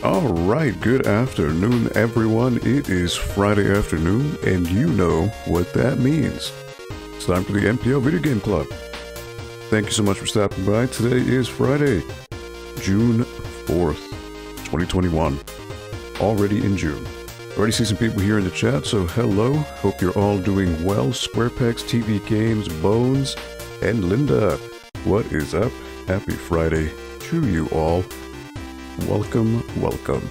Alright, good afternoon everyone. It is Friday afternoon, and you know what that means. It's time for the NPL Video Game Club. Thank you so much for stopping by. Today is Friday, June 4th, 2021. Already in June. Already see some people here in the chat, so hello. Hope you're all doing well. SquarePex, TV Games, Bones, and Linda. What is up? Happy Friday to you all. Welcome, welcome.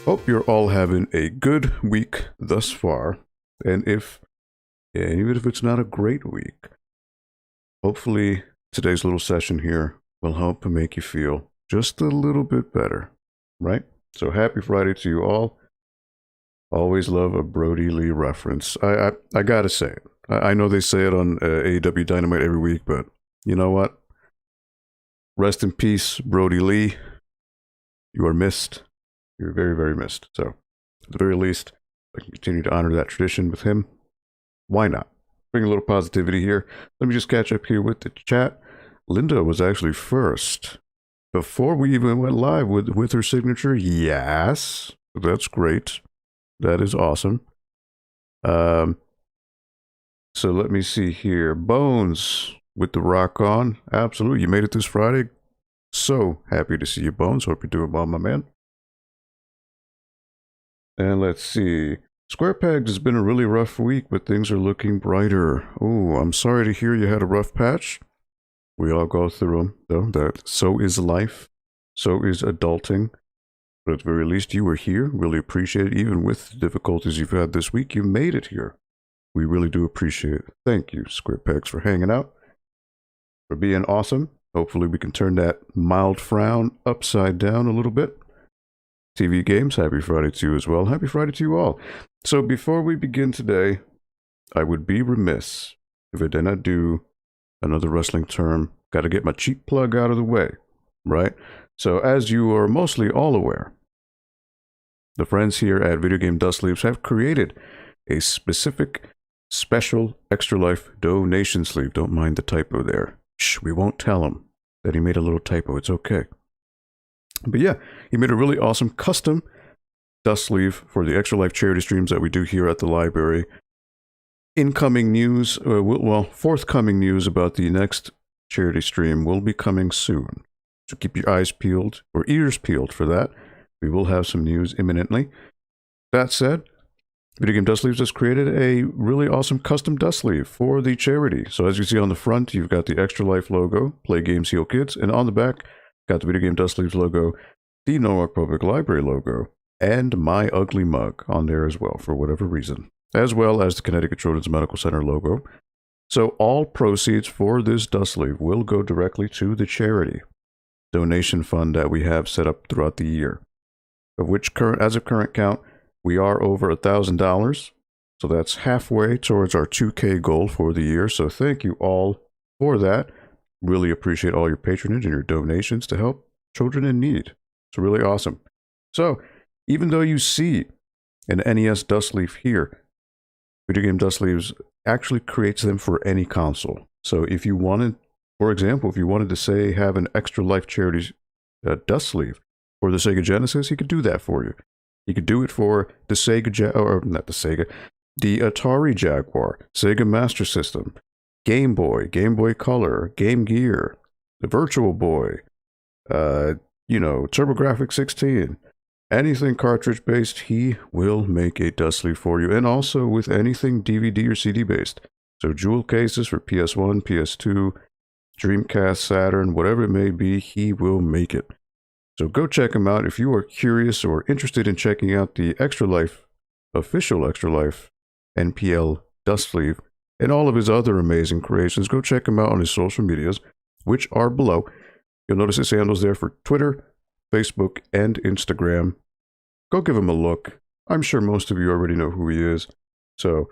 Hope you're all having a good week thus far, and even if it's not a great week, hopefully today's little session here will help make you feel just a little bit better, right? So happy Friday to you all. Always love a Brody Lee reference. I gotta say it. I know they say it on AEW Dynamite every week, but you know what? Rest in peace, Brody Lee. You are missed. You're very, very missed. So, at the very least, I can continue to honor that tradition with him. Why not? Bring a little positivity here. Let me just catch up here with the chat. Linda was actually first. Before we even went live with her signature, yes. That's great. That is awesome. So let me see here. Bones with the rock on. Absolutely. You made it this Friday. So happy to see you, Bones. Hope you're doing well, my man. And let's see. SquarePegs has been a really rough week, but things are looking brighter. Oh, I'm sorry to hear you had a rough patch. We all go through them, though. So is life. So is adulting. But at the very least, you were here. Really appreciate it. Even with the difficulties you've had this week, you made it here. We really do appreciate it. Thank you, SquarePegs, for hanging out. For being awesome. Hopefully we can turn that mild frown upside down a little bit. TV Games, happy Friday to you as well. Happy Friday to you all. So before we begin today, I would be remiss if I did not do another wrestling term. Got to get my cheap plug out of the way, right? So as you are mostly all aware, the friends here at Video Game Dust Sleeves have created a specific, special Extra Life donation sleeve. Don't mind the typo there. Shh, we won't tell him that he made a little typo. It's okay. But yeah, he made a really awesome custom dust sleeve for the Extra Life charity streams that we do here at the library. Incoming news, forthcoming news about the next charity stream will be coming soon. So keep your eyes peeled, or ears peeled for that. We will have some news imminently. That said, Video Game Dust Sleeves has created a really awesome custom dust sleeve for the charity. So as you see on the front, you've got the Extra Life logo, Play Games, Heal Kids, and on the back, got the Video Game Dust Sleeves logo, the Norwalk Public Library logo, and my ugly mug on there as well, for whatever reason, as well as the Connecticut Children's Medical Center logo. So all proceeds for this dust sleeve will go directly to the charity donation fund that we have set up throughout the year, of which as of current count, we are over $1,000, so that's halfway towards our 2K goal for the year. So thank you all for that. Really appreciate all your patronage and your donations to help children in need. It's really awesome. So even though you see an NES dust sleeve here, Video Game Dust Sleeves actually creates them for any console. So if you wanted, for example, if you wanted to say have an Extra Life charity dust sleeve for the Sega Genesis, he could do that for you. You could do it for the the Atari Jaguar, Sega Master System, Game Boy, Game Boy Color, Game Gear, the Virtual Boy, TurboGrafx 16, anything cartridge based, he will make a dust sleeve for you, and also with anything DVD or CD based. So jewel cases for PS1, PS2, Dreamcast, Saturn, whatever it may be, he will make it. So go check him out if you are curious or interested in checking out the Extra Life, official Extra Life NPL dust sleeve, and all of his other amazing creations. Go check him out on his social medias, which are below. You'll notice his handles there for Twitter, Facebook, and Instagram. Go give him a look. I'm sure most of you already know who he is, so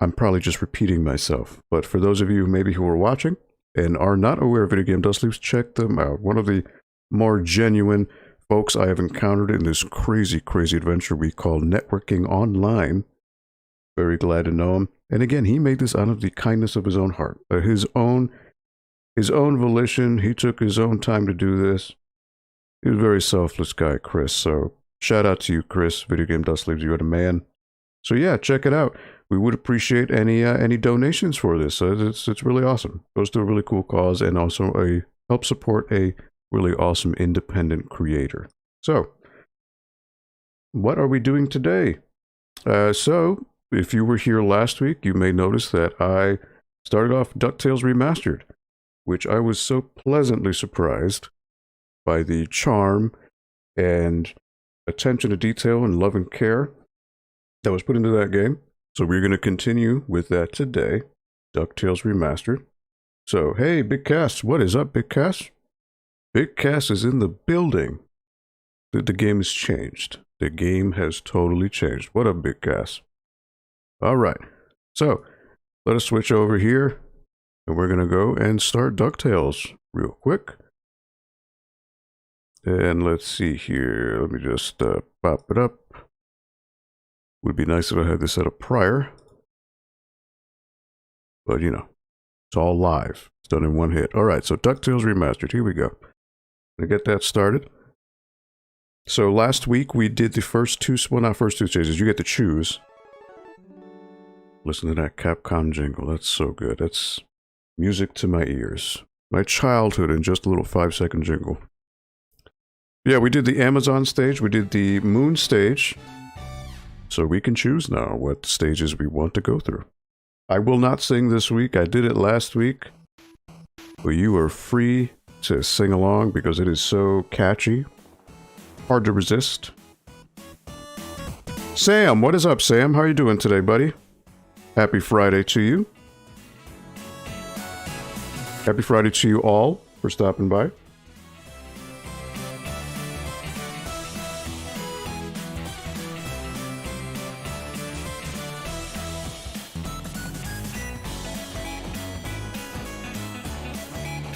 I'm probably just repeating myself. But for those of you maybe who are watching and are not aware of Video Game Dust Sleeves, check them out. One of the more genuine folks I have encountered in this crazy, crazy adventure we call networking online. Very glad to know him. And again, he made this out of the kindness of his own heart. His own volition. He took his own time to do this. He's a very selfless guy, Chris. So shout out to you, Chris. Video Game Dust leaves you a man. So yeah, check it out. We would appreciate any donations for this. It's really awesome. Goes to a really cool cause and also help support a really awesome independent creator. So, what are we doing today? So, if you were here last week, you may notice that I started off DuckTales Remastered, which I was so pleasantly surprised by the charm and attention to detail and love and care that was put into that game. So we're going to continue with that today, DuckTales Remastered. So, hey, Big Cass, what is up, Big Cass? Big Cass is in the building. The game has changed. The game has totally changed. What up, Big Cass? All right, so let us switch over here, and we're going to go and start DuckTales real quick. And let's see here. Let me just pop it up. Would be nice if I had this set up prior. But, you know, it's all live. It's done in one hit. All right, so DuckTales Remastered. Here we go. Gonna get that started. So last week we did the first two, well, not first two stages. You get to choose. Listen to that Capcom jingle. That's so good. That's music to my ears. My childhood in just a little 5-second jingle. Yeah, we did the Amazon stage. We did the Moon stage. So we can choose now what stages we want to go through. I will not sing this week. I did it last week. But you are free to sing along because it is so catchy. Hard to resist. Sam, what is up, Sam? How are you doing today, buddy? Happy Friday to you. Happy Friday to you all for stopping by.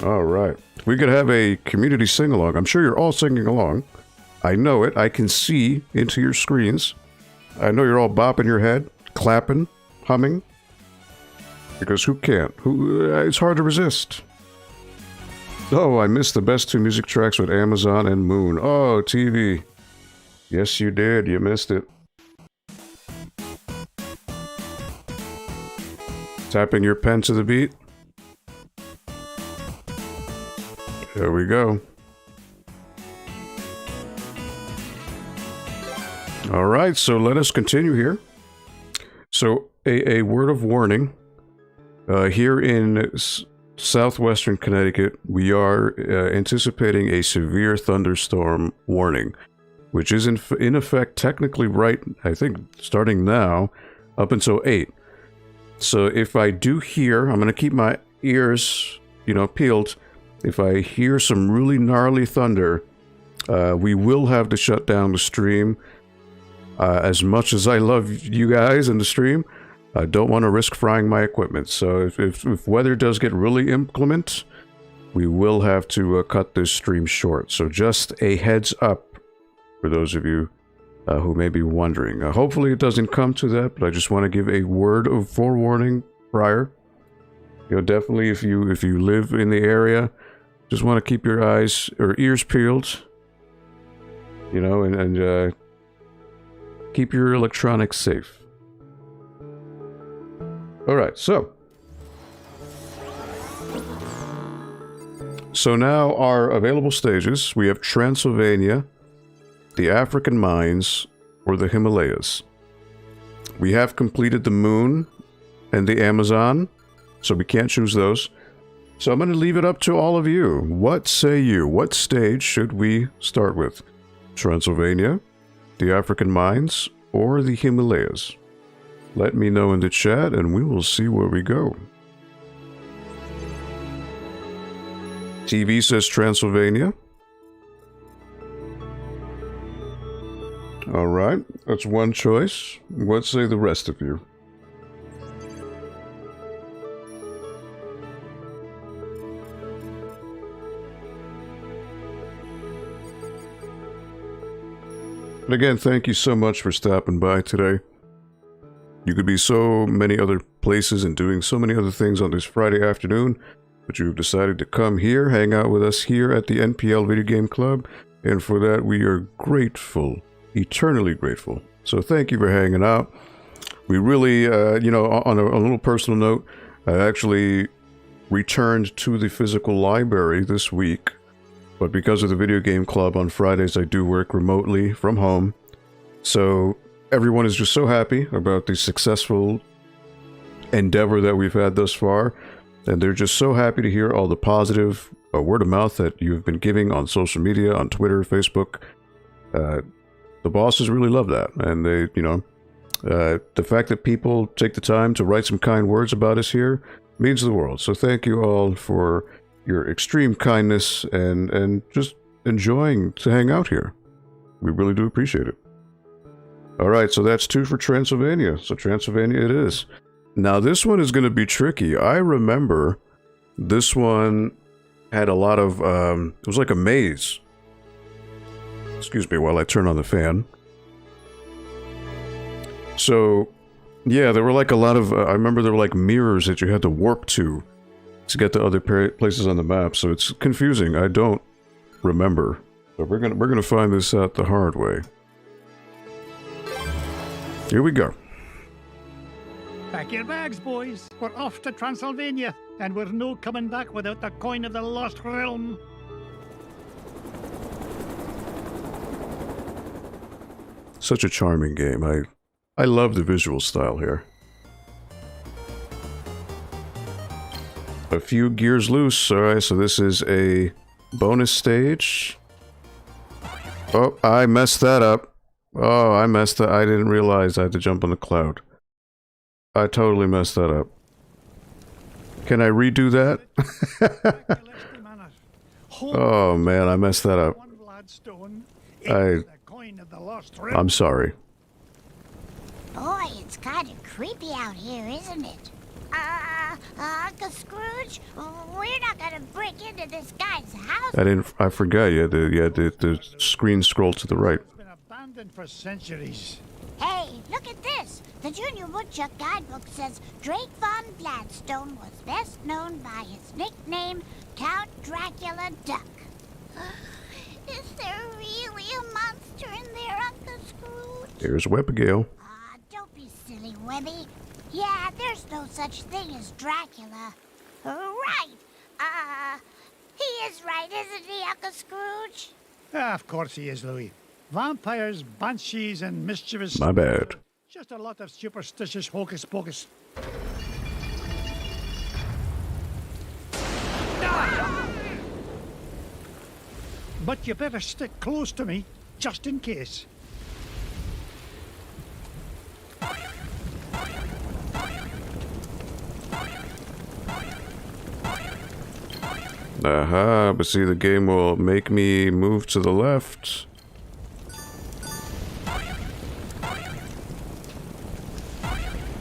All right. We could have a community sing-along. I'm sure you're all singing along. I know it. I can see into your screens. I know you're all bopping your head, clapping, humming. Because who can't? It's hard to resist. Oh, I missed the best two music tracks with Amazon and Moon. Oh, TV. Yes, you did. You missed it. Tapping your pen to the beat. There we go. All right, so let us continue here. So, a word of warning. Here in southwestern Connecticut, we are anticipating a severe thunderstorm warning, which is in effect technically right, I think, starting now, up until 8. So if I do hear, I'm going to keep my ears, peeled. If I hear some really gnarly thunder, we will have to shut down the stream. As much as I love you guys in the stream, I don't want to risk frying my equipment. So if weather does get really inclement, we will have to cut this stream short. So just a heads up for those of you who may be wondering. Hopefully it doesn't come to that, but I just want to give a word of forewarning prior. Definitely if you live in the area, just want to keep your eyes or ears peeled, and keep your electronics safe. All right, so now our available stages, we have Transylvania, the African Mines, or the Himalayas. We have completed the Moon and the Amazon, so we can't choose those. So I'm going to leave it up to all of you. What say you? What stage should we start with? Transylvania, the African Mines, or the Himalayas? Let me know in the chat and we will see where we go. TV says Transylvania. Alright, that's one choice. What say the rest of you? And again, thank you so much for stopping by today. You could be so many other places and doing so many other things on this Friday afternoon, but you've decided to come here, hang out with us here at the NPL Video Game Club, And for that, we are grateful, eternally grateful. So thank you for hanging out. We really, you know, on a little personal note, I actually returned to the physical library this week. But because of the video game club on Fridays, I do work remotely from home. So everyone is just so happy about the successful endeavor that we've had thus far. And they're just so happy to hear all the positive word of mouth that you've been giving on social media, on Twitter, Facebook. The bosses really love that. And they, you know, the fact that people take the time to write some kind words about us here means the world. So thank you all for your extreme kindness and just enjoying to hang out here. We really do appreciate it. All right, so that's 2 for Transylvania. So Transylvania it is. Now this one is going to be tricky. I remember this one had a lot of, it was like a maze. Excuse me while I turn on the fan. So, yeah, there were like a lot of, I remember there were like mirrors that you had to warp to get to other places on the map, so it's confusing. I don't remember. But we're gonna find this out the hard way. Here we go. Pack your bags, boys. We're off to Transylvania, and we're no coming back without the coin of the lost realm. Such a charming game. I love the visual style here. A few gears loose. Alright, so this is a bonus stage. Oh, I messed that up. Oh, I messed that. I didn't realize I had to jump on the cloud. I totally messed that up. Can I redo that? Oh man, I messed that up. I'm sorry. Boy, it's kind of creepy out here, isn't it? Uncle Scrooge, we're not gonna break into this guy's house. I forgot. You had the screen scroll to the right. It's been abandoned for centuries. Hey, look at this. The Junior Woodchuck guidebook says Drake von Gladstone was best known by his nickname, Count Dracula Duck. Is there really a monster in there, Uncle Scrooge? There's Webigail. Don't be silly, Webby. Yeah, there's no such thing as Dracula. Right. He is right, isn't he, Uncle Scrooge? Of course he is, Louis. Vampires, banshees, and mischievous... My bad. Just a lot of superstitious hocus pocus. But you better stick close to me, just in case. Aha, but see, the game will make me move to the left.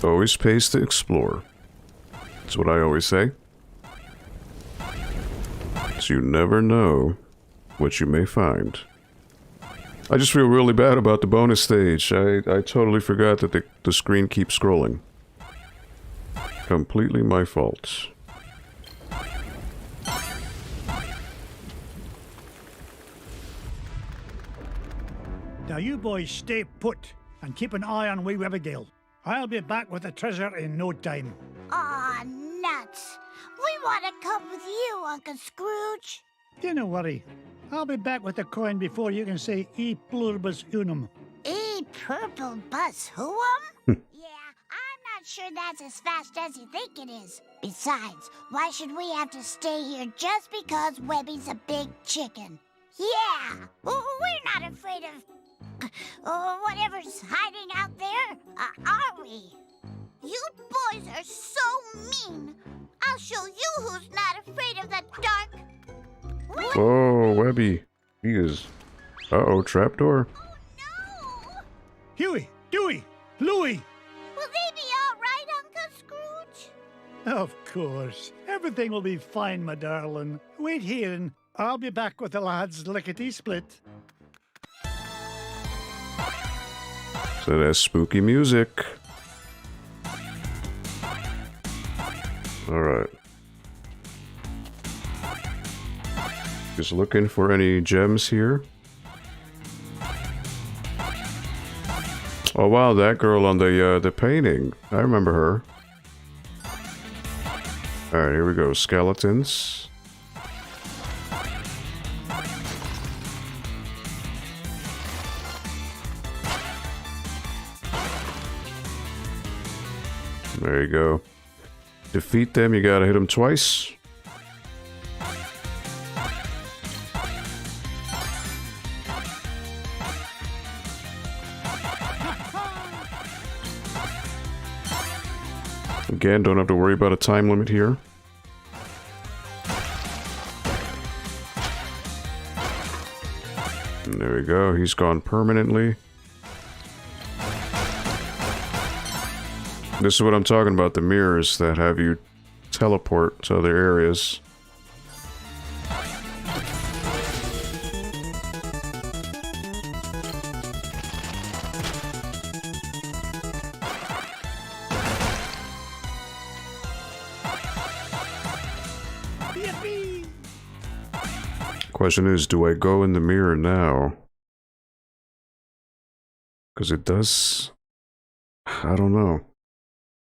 Always pays to explore. That's what I always say. So you never know what you may find. I just feel really bad about the bonus stage. I totally forgot that the screen keeps scrolling. Completely my fault. Now you boys stay put and keep an eye on wee Webigail. I'll be back with the treasure in no time. Aw, nuts. We want to come with you, Uncle Scrooge. Don't worry. I'll be back with the coin before you can say e pluribus unum. E purple bus who'um? Yeah, I'm not sure that's as fast as you think it is. Besides, why should we have to stay here just because Webby's a big chicken? Yeah, we're not afraid of whatever's hiding out there, are we? You boys are so mean. I'll show you who's not afraid of the dark. Oh, Webby. He is... Uh-oh, trapdoor. Oh, no! Huey, Dewey, Louie. Will they be all right, Uncle Scrooge? Of course. Everything will be fine, my darling. Wait here and I'll be back with the lads lickety-split. So that's spooky music. Alright. Just looking for any gems here. Oh wow, that girl on the painting. I remember her. Alright, here we go. Skeletons. There you go. Defeat them, you gotta hit them twice. Again, don't have to worry about a time limit here. And there we go, he's gone permanently. This is what I'm talking about, the mirrors that have you teleport to other areas. Question is, do I go in the mirror now? Because it does... I don't know.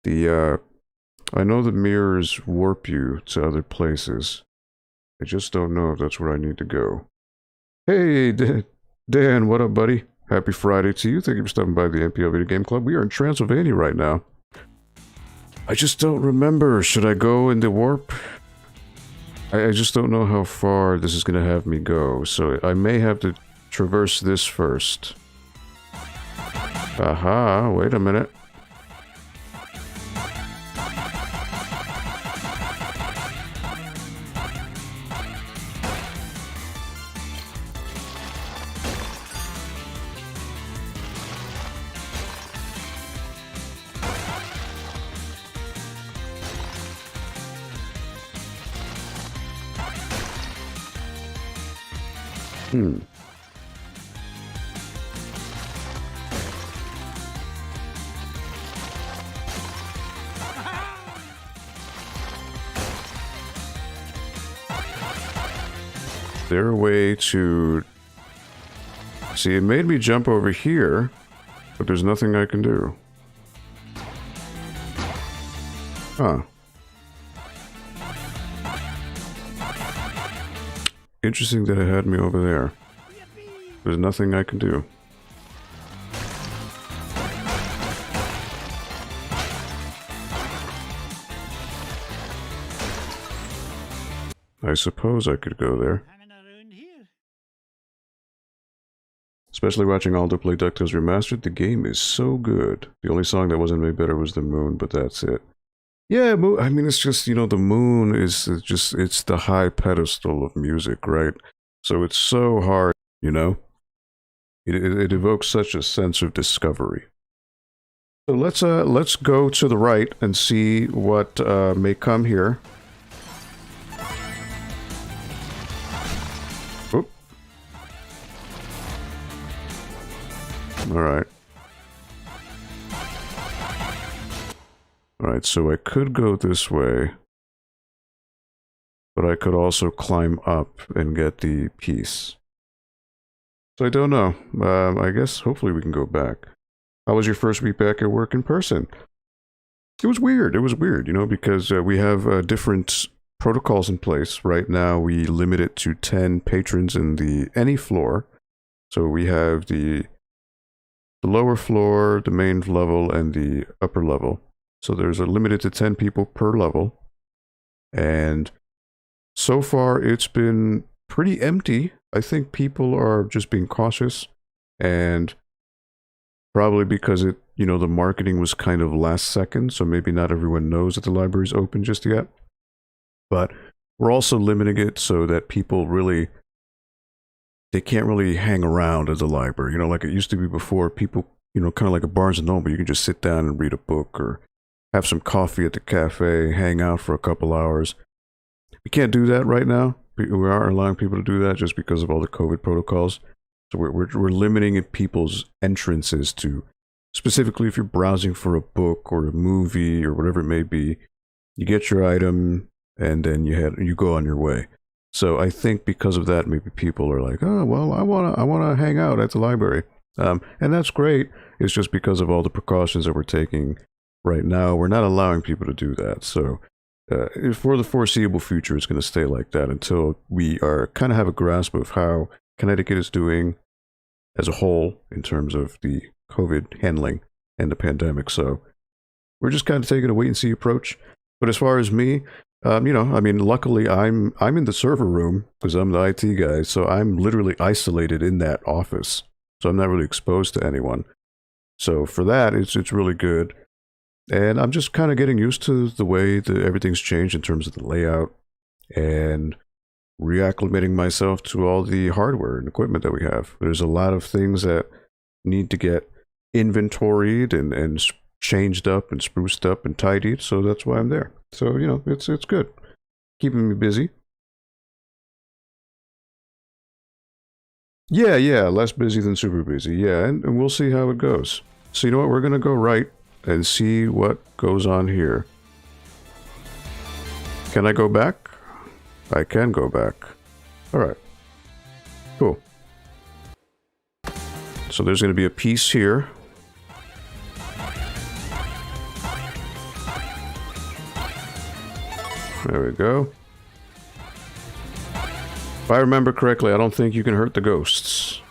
I know the mirrors warp you to other places. I just don't know if that's where I need to go. Hey, Dan, what up, buddy? Happy Friday to you. Thank you for stopping by the NPL Video Game Club. We are in Transylvania right now. I just don't remember. Should I go in the warp? I just don't know how far this is going to have me go, so I may have to traverse this first. Aha, wait a minute. Is there a way to... See, it made me jump over here, but there's nothing I can do. Huh. Interesting that it had me over there. There's nothing I can do. I suppose I could go there. Especially watching Aldo play DuckTales Remastered, the game is so good. The only song that wasn't made better was The Moon, but that's it. Yeah, I mean, it's just, you know, the moon is just, it's the high pedestal of music, right? So it's so hard, you know? It evokes such a sense of discovery. So let's go to the right and see what may come here. Oop. Alright. Alright, so I could go this way, but I could also climb up and get the piece. So I don't know. I guess hopefully we can go back. How was your first week back at work in person? It was weird. It was weird, you know, because we have different protocols in place. Right now we limit it to 10 patrons in any floor. So we have the lower floor, the main level, and the upper level. So there's a limited to 10 people per level. And so far it's been pretty empty. I think people are just being cautious, and probably because you know, the marketing was kind of last second, so maybe not everyone knows that the library's open just yet. But we're also limiting it so that people really, they can't really hang around at the library. You know, like it used to be before, people, you know, kind of like a Barnes & Noble, you can just sit down and read a book or have some coffee at the cafe, hang out for a couple hours. We can't do that right now. We aren't allowing people to do that just because of all the COVID protocols. So we're limiting people's entrances to, specifically if you're browsing for a book or a movie or whatever it may be, you get your item and then you go on your way. So I think because of that, maybe people are like, oh well, I wanna hang out at the library. And that's great. It's just because of all the precautions that we're taking right now, we're not allowing people to do that. So for the foreseeable future, it's going to stay like that until we are kind of have a grasp of how Connecticut is doing as a whole in terms of the COVID handling and the pandemic. So we're just kind of taking a wait and see approach. But as far as me, luckily I'm in the server room because I'm the IT guy, so I'm literally isolated in that office. So I'm not really exposed to anyone. So for that, it's really good. And I'm just kind of getting used to the way that everything's changed in terms of the layout and reacclimating myself to all the hardware and equipment that we have. There's a lot of things that need to get inventoried and changed up and spruced up and tidied, so that's why I'm there. So, it's good. Keeping me busy. Yeah, less busy than super busy. Yeah, and we'll see how it goes. So you know what, we're going to go right and see what goes on here. Can I go back? I can go back. Alright. Cool. So there's going to be a piece here. There we go. If I remember correctly, I don't think you can hurt the ghosts.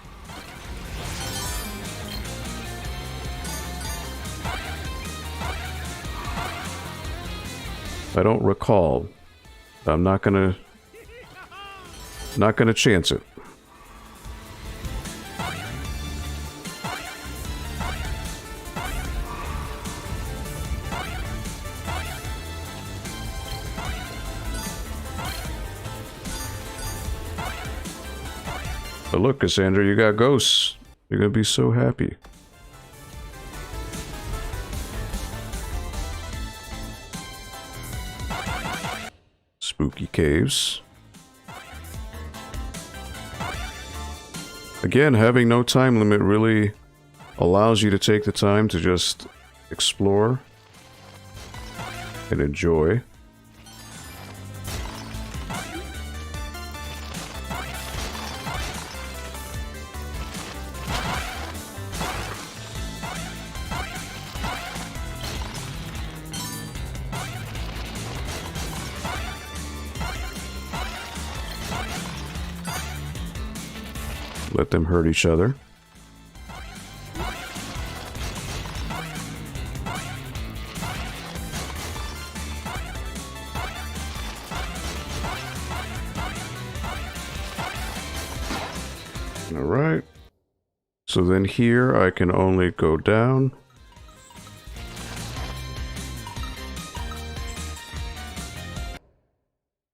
I don't recall. I'm not gonna chance it. But look, Cassandra, you got ghosts. You're gonna be so happy. Spooky caves. Again, having no time limit really allows you to take the time to just explore and enjoy. Let them hurt each other. All right. So then here I can only go down.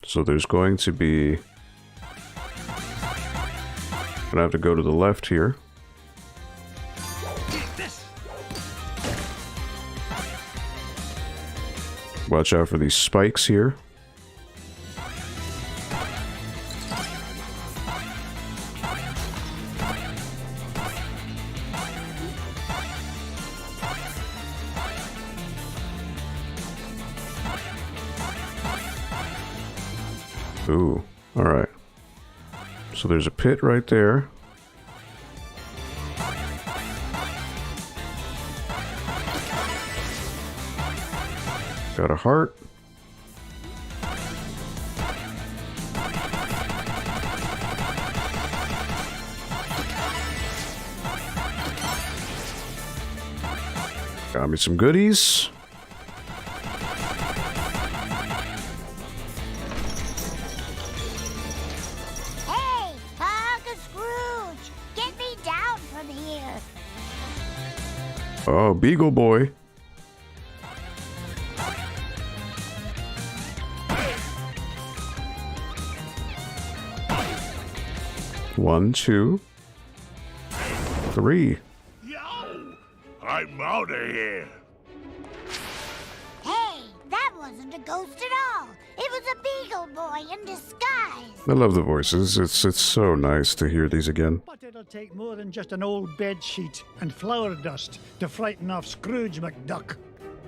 So there's going to be... I have to go to the left here. Watch out for these spikes here. Ooh, all right. So there's a pit right there. Got a heart. Got me some goodies. Oh, Beagle Boy. One, two, three. Yo! I'm out of here. Hey, that wasn't a ghost at all. It was a Beagle Boy in disguise. I love the voices. It's so nice to hear these again. But it'll take more than just an old bed sheet and flour dust to frighten off Scrooge McDuck.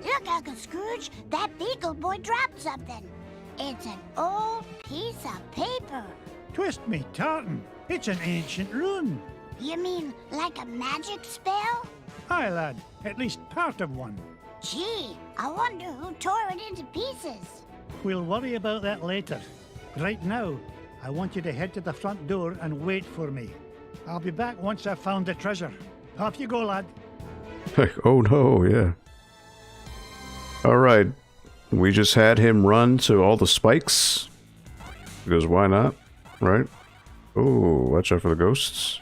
Look, Uncle Scrooge, that Beagle Boy dropped something. It's an old piece of paper. Twist me tartan. It's an ancient rune. You mean like a magic spell? Aye, lad. At least part of one. Gee, I wonder who tore it into pieces. We'll worry about that later. Right now, I want you to head to the front door and wait for me. I'll be back once I've found the treasure. Off you go, lad. Oh no, yeah. Alright. We just had him run to all the spikes. Because why not? Right? Oh, watch out for the ghosts.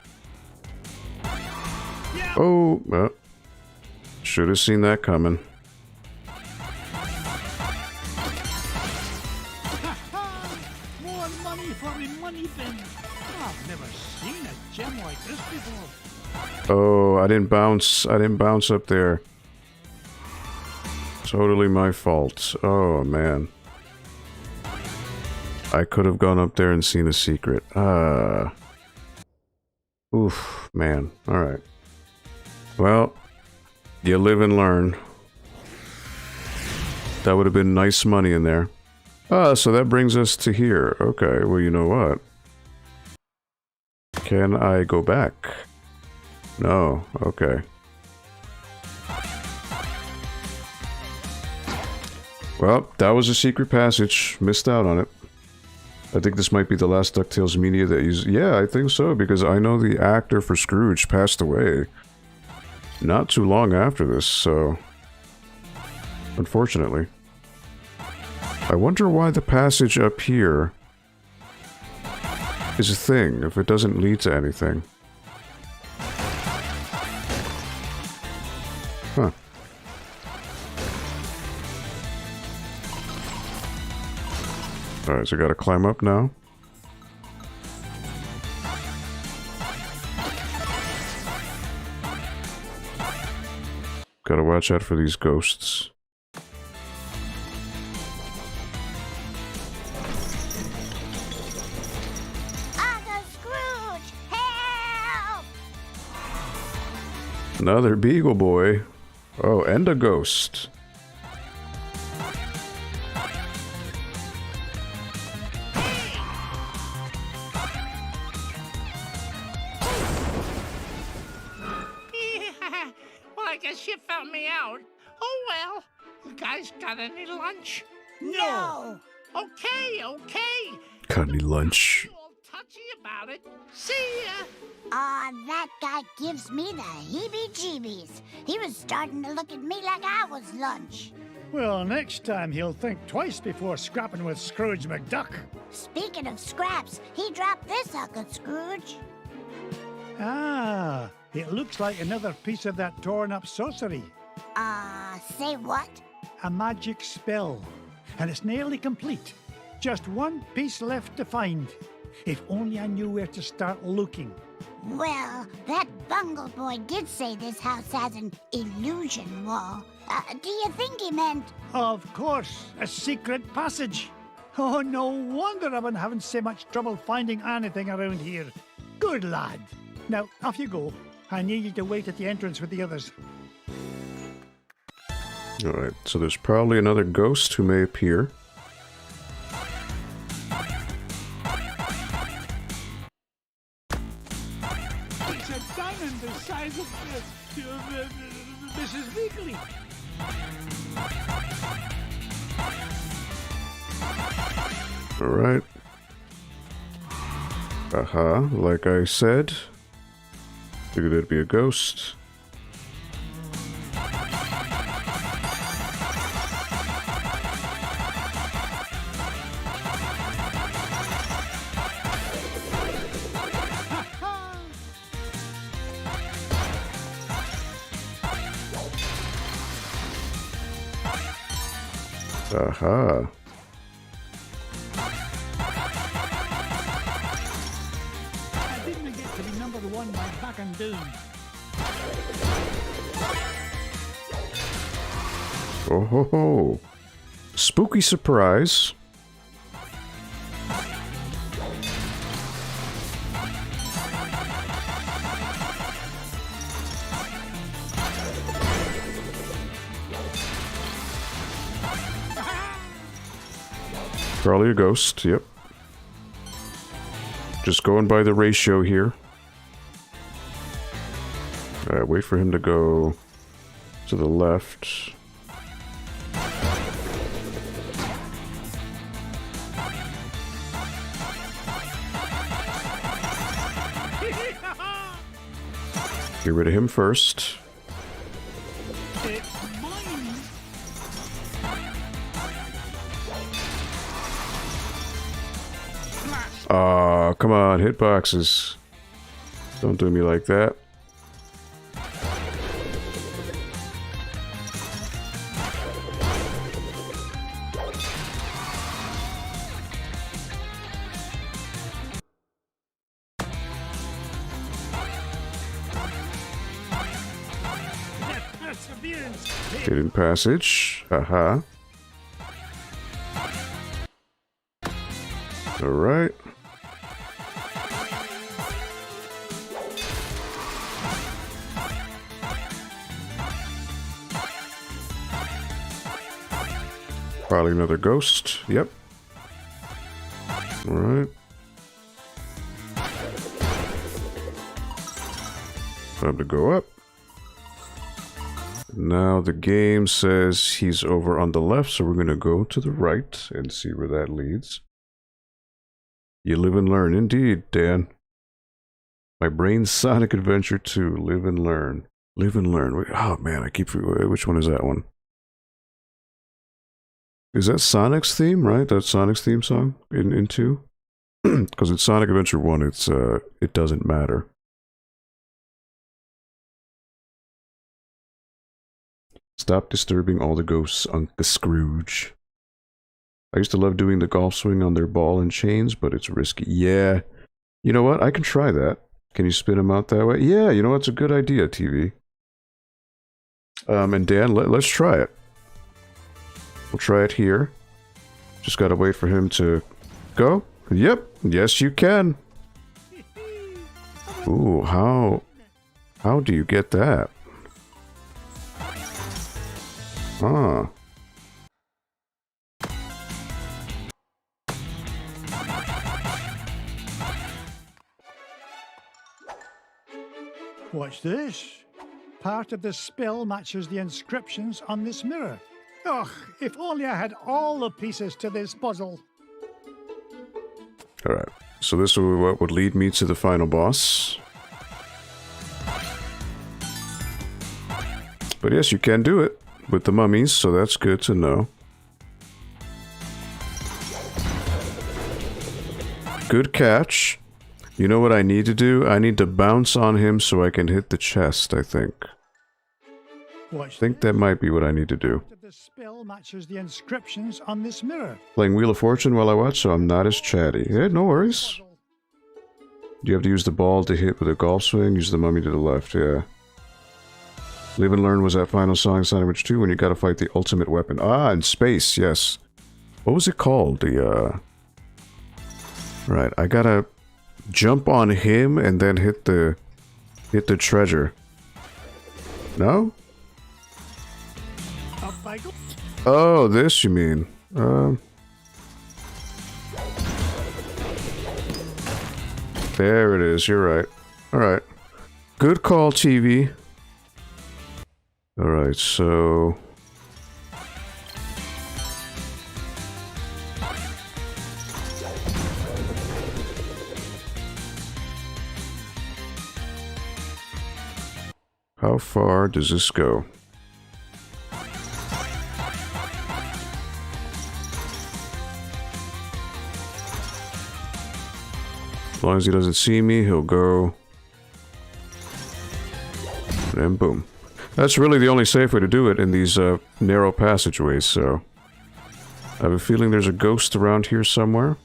Oh, should have seen that coming. More money for me money bin. I've never seen a gem like this before. Oh, I didn't bounce up there. Totally my fault. Oh, man. I could have gone up there and seen a secret. Oof, man. Alright. Well, you live and learn. That would have been nice money in there. So that brings us to here. Okay, well, you know what? Can I go back? No, okay. Well, that was a secret passage. Missed out on it. I think this might be the last DuckTales media that you... Yeah, I think so, because I know the actor for Scrooge passed away not too long after this, so... Unfortunately. I wonder why the passage up here is a thing, if it doesn't lead to anything. Huh. Alright, so I gotta climb up now. Gotta watch out for these ghosts. Uncle Scrooge, help! Another Beagle Boy. Oh, and a ghost. Well, I guess you found me out. Oh well. You guys got any lunch? No! Okay. Got any lunch? You all touchy about it. See ya. Aw, that guy gives me the heebie-jeebies. He was starting to look at me like I was lunch. Well, next time he'll think twice before scrapping with Scrooge McDuck. Speaking of scraps, he dropped this, Uncle Scrooge. Ah, it looks like another piece of that torn-up sorcery. Say what? A magic spell. And it's nearly complete. Just one piece left to find. If only I knew where to start looking. Well, that bungle boy did say this house has an illusion wall. Do you think he meant... Of course, a secret passage. Oh, no wonder I've been having so much trouble finding anything around here. Good lad. Now, off you go. I need you to wait at the entrance with the others. Alright, so there's probably another ghost who may appear. It's a diamond the size of Mrs. Weekly. Alright. Like I said. Figured it'd be a ghost. Aha. I didn't get to be number one by back and doom. Oh ho ho. Spooky surprise. Probably a ghost, yep. Just going by the ratio here. Alright, wait for him to go to the left. Get rid of him first. It's mine. Aw, come on, hitboxes. Don't do me like that. Perseverance. Hidden passage. Haha. Alright. Probably another ghost. Yep. Alright. Time to go up. Now the game says he's over on the left, so we're going to go to the right and see where that leads. You live and learn. Indeed, Dan. My brain's Sonic Adventure 2. Live and learn. Live and learn. Oh man, I keep forgetting. Which one is that one? Is that Sonic's theme, right? That's Sonic's theme song in 2? Because in Sonic Adventure 1, it's it doesn't matter. Stop disturbing all the ghosts, Uncle Scrooge. I used to love doing the golf swing on their ball and chains, but it's risky. Yeah. You know what? I can try that. Can you spin them out that way? Yeah, you know what? It's a good idea, TV. And Dan, let's try it. We'll try it here. Just gotta wait for him to go. Yep. Yes, you can. Ooh, how do you get that? Ah. Watch this. Part of the spell matches the inscriptions on this mirror. Ugh, if only I had all the pieces to this puzzle. Alright, so this is what would lead me to the final boss. But yes, you can do it with the mummies, so that's good to know. Good catch. You know what I need to do? I need to bounce on him so I can hit the chest, I think. I think that might be what I need to do. The spell matches the inscriptions on this mirror. Playing Wheel of Fortune while I watch, so I'm not as chatty. Yeah, no worries. You have to use the ball to hit with a golf swing, use the mummy to the left, yeah. Live and Learn was that final song in Sonic Adventure 2 when you gotta fight the ultimate weapon. Ah, in space, yes. What was it called? Right, I gotta jump on him and then hit the treasure. No? Up I go. Oh, this you mean. There it is, you're right. Alright. Good call, TV. Alright, so... how far does this go? As long as he doesn't see me, he'll go. And boom. That's really the only safe way to do it in these narrow passageways, so... I have a feeling there's a ghost around here somewhere.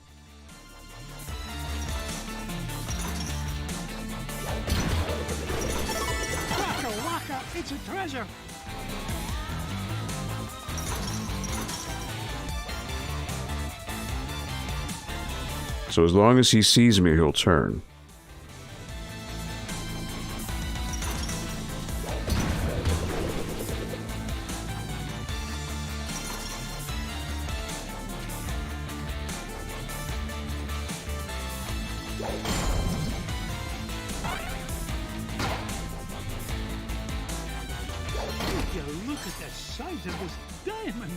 Waka waka, it's a treasure. So as long as he sees me, he'll turn. Look at the size of this diamond.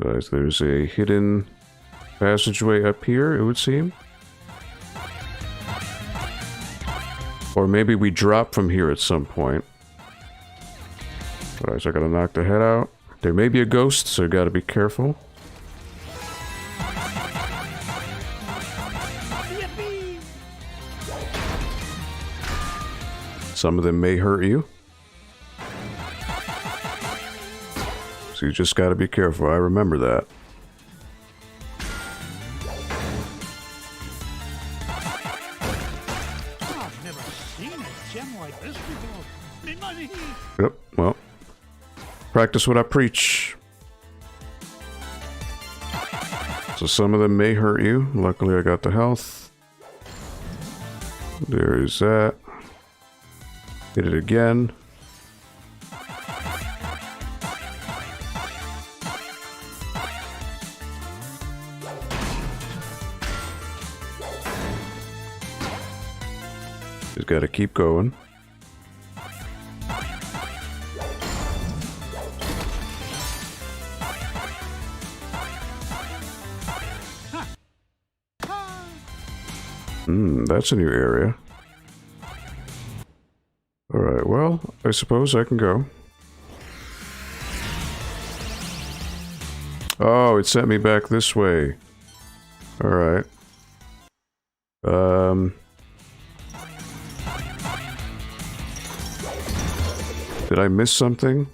Guys, there's a hidden passageway up here, it would seem. Or maybe we drop from here at some point. Alright, so I gotta knock the head out. There may be a ghost, so you gotta be careful. Yippee! Some of them may hurt you. So you just gotta be careful, I remember that. Oh, I've never seen a gem like this before. Me money! Yep, well. Practice what I preach. So some of them may hurt you. Luckily I got the health. There is that. Hit it again. Just gotta keep going. That's a new area. Alright, well, I suppose I can go. Oh, it sent me back this way. Alright. Did I miss something?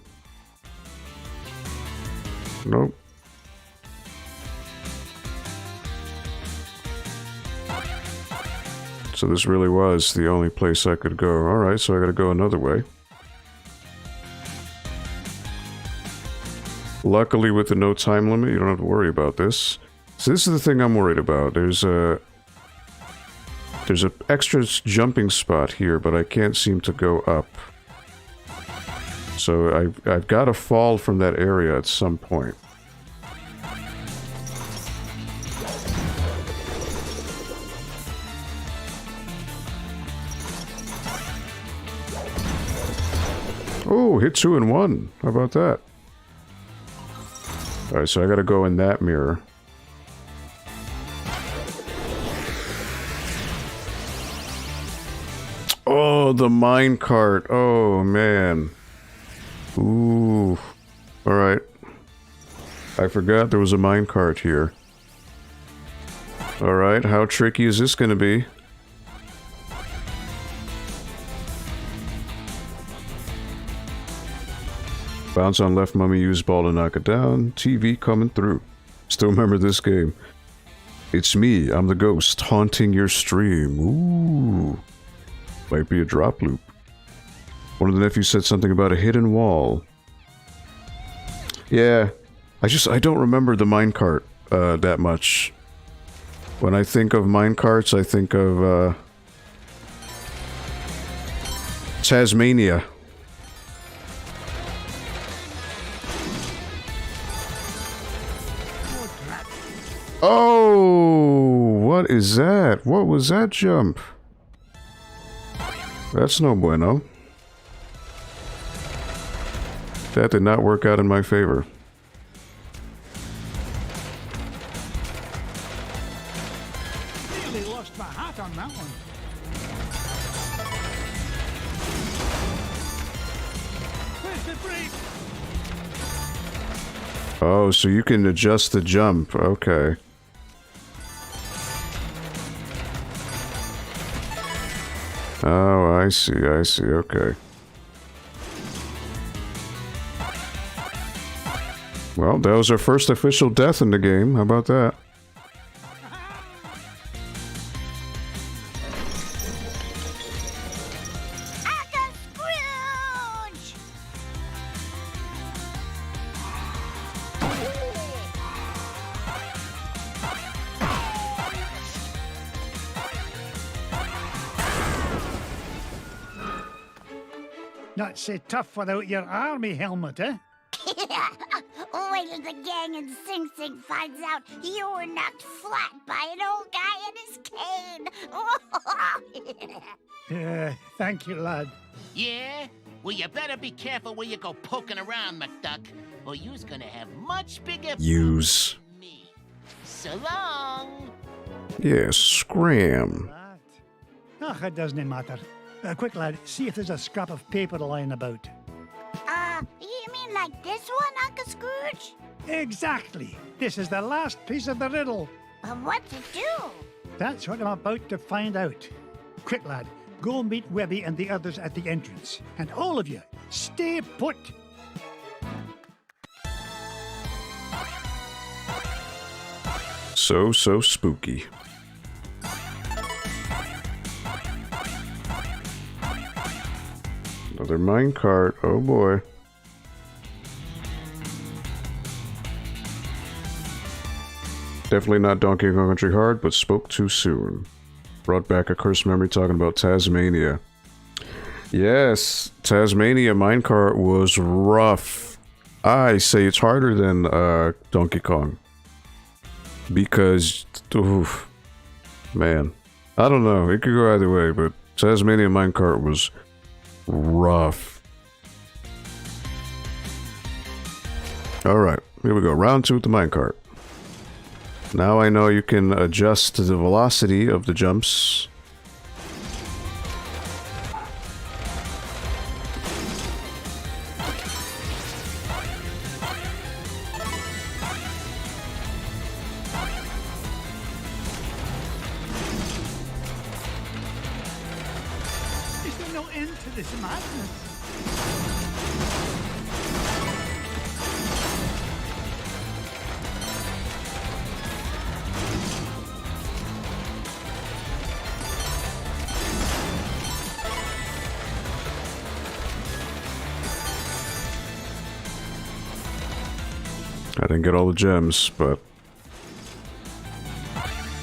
Nope. So this really was the only place I could go. Alright, so I gotta go another way. Luckily, with the no time limit, you don't have to worry about this. So this is the thing I'm worried about. There's an extra jumping spot here, but I can't seem to go up. So I've got to fall from that area at some point. Oh, hit 2 in 1. How about that? Alright, so I gotta go in that mirror. Oh, the minecart. Oh, man. Ooh. Alright. I forgot there was a minecart here. Alright, how tricky is this gonna be? Bounce on left mummy, use ball to knock it down. TV coming through. Still remember this game. It's me, I'm the ghost, haunting your stream. Ooh. Might be a drop loop. One of the nephews said something about a hidden wall. Yeah. I don't remember the minecart that much. When I think of minecarts, I think of Tasmania. Oh, what is that? What was that jump? That's no bueno. That did not work out in my favor. Nearly lost my hat on that one. Where's the brake? Oh, so you can adjust the jump. Okay. Oh, I see, okay. Well, that was our first official death in the game. How about that? Uncle Scrooge! Not so tough without your army helmet, eh? Wait till the gang in Sing Sing finds out you were knocked flat by an old guy in his cane. Thank you, lad. Yeah? Well, you better be careful where you go poking around, McDuck, or you's gonna have much bigger Use. problems than me. So long. Yeah, scram. Ach, it doesn't matter. Quick, lad, see if there's a scrap of paper lying about. You mean like this one, Uncle Scrooge? Exactly. This is the last piece of the riddle. But what's it do? That's what I'm about to find out. Quick, lad, go meet Webby and the others at the entrance. And all of you, stay put. So spooky. Another minecart. Oh boy. Definitely not Donkey Kong Country Hard, but spoke too soon. Brought back a cursed memory talking about Tasmania. Yes, Tasmania minecart was rough. I say it's harder than Donkey Kong. Because, oof, man. I don't know, it could go either way, but Tasmania minecart was rough. Alright, here we go. Round 2 with the minecart. Now I know you can adjust the velocity of the jumps. Is there no end to this madness? I didn't get all the gems, but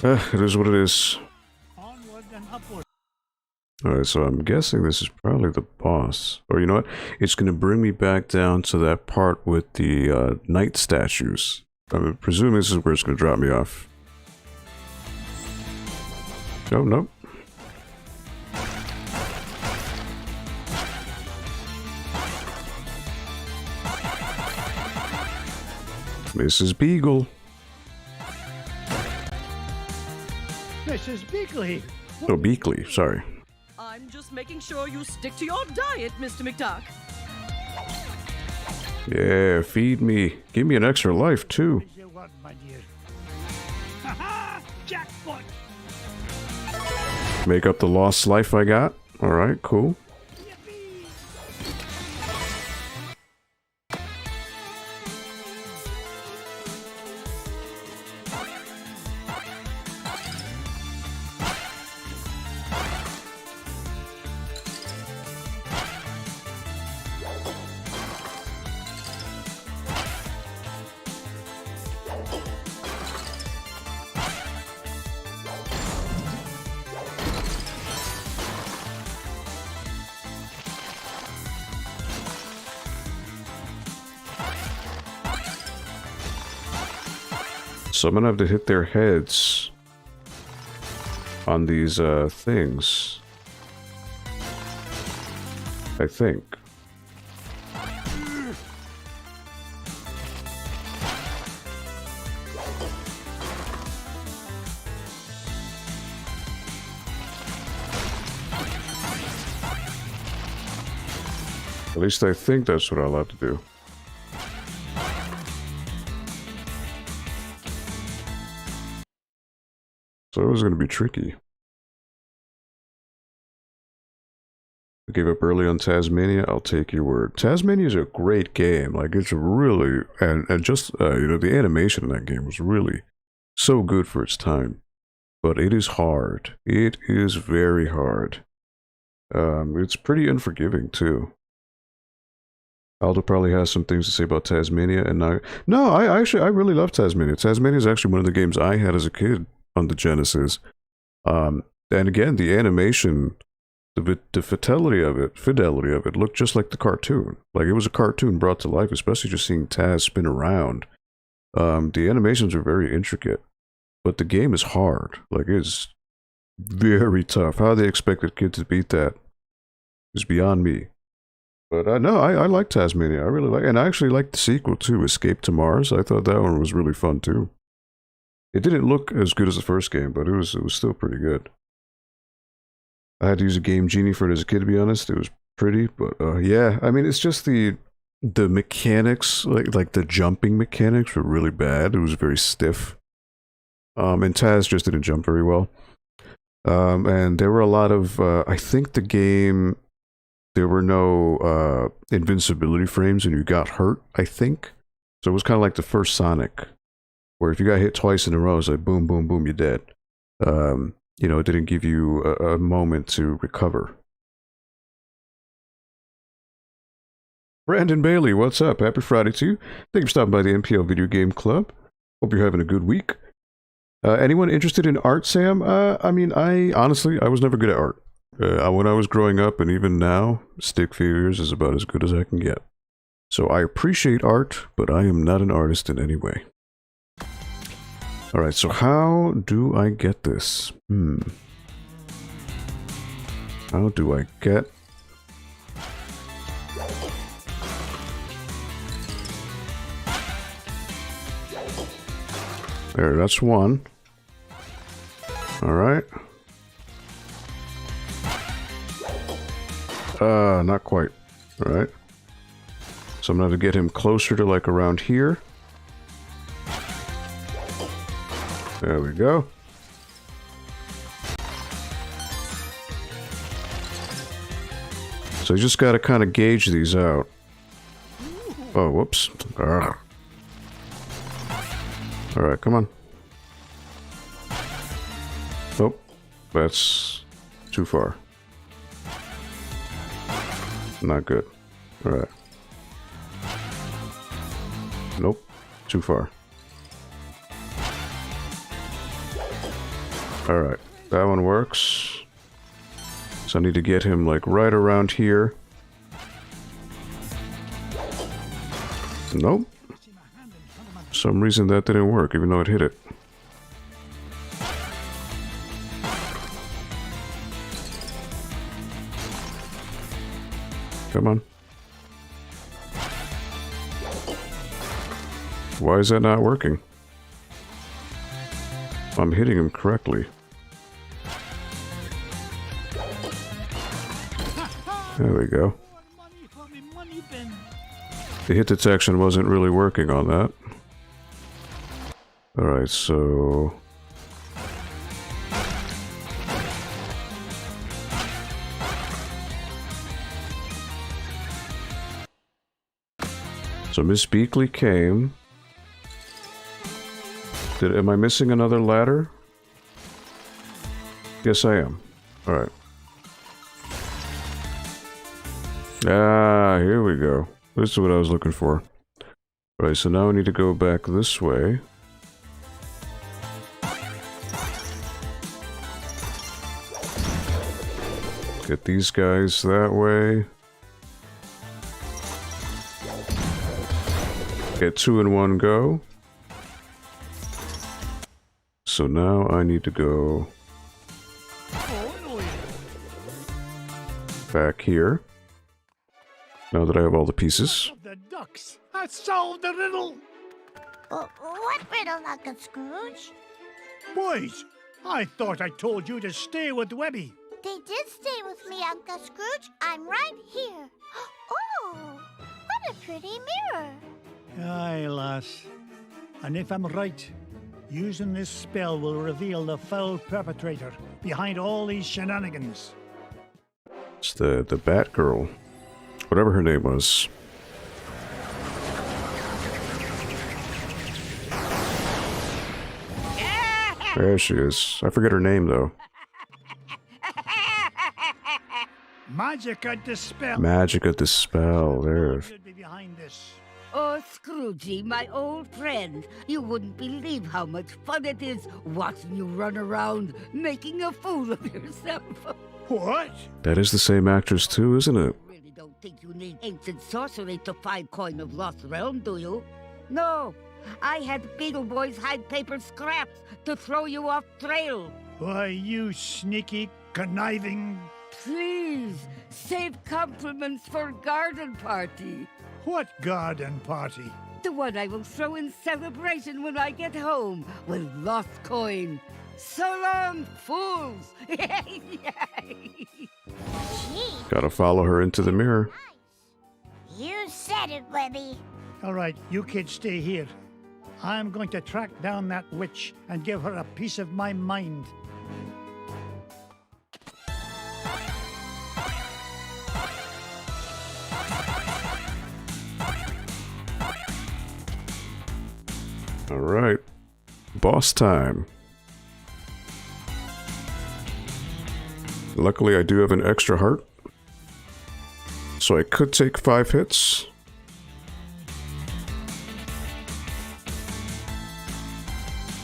it is what it is. Onward and upward. Alright, so I'm guessing this is probably the boss. Or you know what? It's going to bring me back down to that part with the knight statues. I'm presuming this is where it's going to drop me off. Oh, nope. Mrs. Beagle. Mrs. Beakley. Oh, Beakley, sorry. I'm just making sure you stick to your diet, Mr. McDuck. Yeah, feed me. Give me an extra life, too. Is your word, my dear? Ha-ha! Jackpot! Make up the lost life I got. Alright, cool. Yippee! So I'm gonna have to hit their heads on these things. I think. At least I think that's what I'll have to do. So it was going to be tricky. I gave up early on Tasmania. I'll take your word. Tasmania is a great game. Like, it's really, and just you know, the animation in that game was really so good for its time. But it is hard. It is very hard. It's pretty unforgiving too. Aldo probably has some things to say about Tasmania, and I really love Tasmania. Tasmania is actually one of the games I had as a kid on the Genesis. And again, the animation, the fidelity of it looked just like the cartoon. Like, it was a cartoon brought to life, especially just seeing Taz spin around. The animations are very intricate, but the game is hard. Like, it's very tough. How they expect a kid to beat that is beyond me. But no, I like Tasmania. I really like, and I actually like the sequel too, Escape to Mars. I thought that one was really fun too. It didn't look as good as the first game, but it was still pretty good. I had to use a Game Genie for it as a kid, to be honest. It was pretty, but yeah, I mean, it's just the mechanics, like the jumping mechanics were really bad. It was very stiff. And Taz just didn't jump very well. And there were a lot of, I think the game, there were no invincibility frames and you got hurt, I think. So it was kind of like the first Sonic, where if you got hit twice in a row, it's like boom, boom, boom, you're dead. You know, it didn't give you a moment to recover. Brandon Bailey, what's up? Happy Friday to you. Thank you for stopping by the NPL Video Game Club. Hope you're having a good week. Anyone interested in art, Sam? I mean, I was never good at art. When I was growing up, and even now, stick figures is about as good as I can get. So I appreciate art, but I am not an artist in any way. Alright, so how do I get this? How do I get... There, that's one. Alright. Not quite. Alright. So I'm gonna have to get him closer to like around here. There we go. So you just gotta kind of gauge these out. Oh, whoops. Alright, come on. Oh, that's too far. Not good. Alright. Nope. Too far. Alright. That one works. So I need to get him like right around here. Nope. For some reason that didn't work, even though it hit it. Come on. Why is that not working? I'm hitting him correctly. There we go. The hit detection wasn't really working on that. Alright, so... So Miss Beakley came. Am I missing another ladder? Yes, I am. Alright. Ah, here we go. This is what I was looking for. Alright, so now I need to go back this way. Get these guys that way. Get two in one go. So now I need to go back here. Now that I have all the pieces. The ducks! I solved the riddle! What riddle, Uncle Scrooge? Boys, I thought I told you to stay with Webby. They did stay with me, Uncle Scrooge. I'm right here. Oh, what a pretty mirror. Aye, lass. And if I'm right, using this spell will reveal the foul perpetrator behind all these shenanigans. It's the Batgirl. Whatever her name was. There she is. I forget her name, though. Magica Dispel. Magica Dispel. There. Should be behind this. Oh, Scroogey, my old friend, you wouldn't believe how much fun it is watching you run around making a fool of yourself. What? That is the same actress, too, isn't it? You really don't think you need ancient sorcery to find coin of lost realm, do you? No, I had Beetle Boys hide paper scraps to throw you off trail. Why, you sneaky, conniving... Please, save compliments for garden party. What garden party? The one I will throw in celebration when I get home with lost coin. So long, fools! Gee, Gotta follow her into the mirror. you said it, Webby. All right, you kids stay here. I'm going to track down that witch and give her a piece of my mind. Alright. Boss time. Luckily, I do have an extra heart. So I could take 5 hits.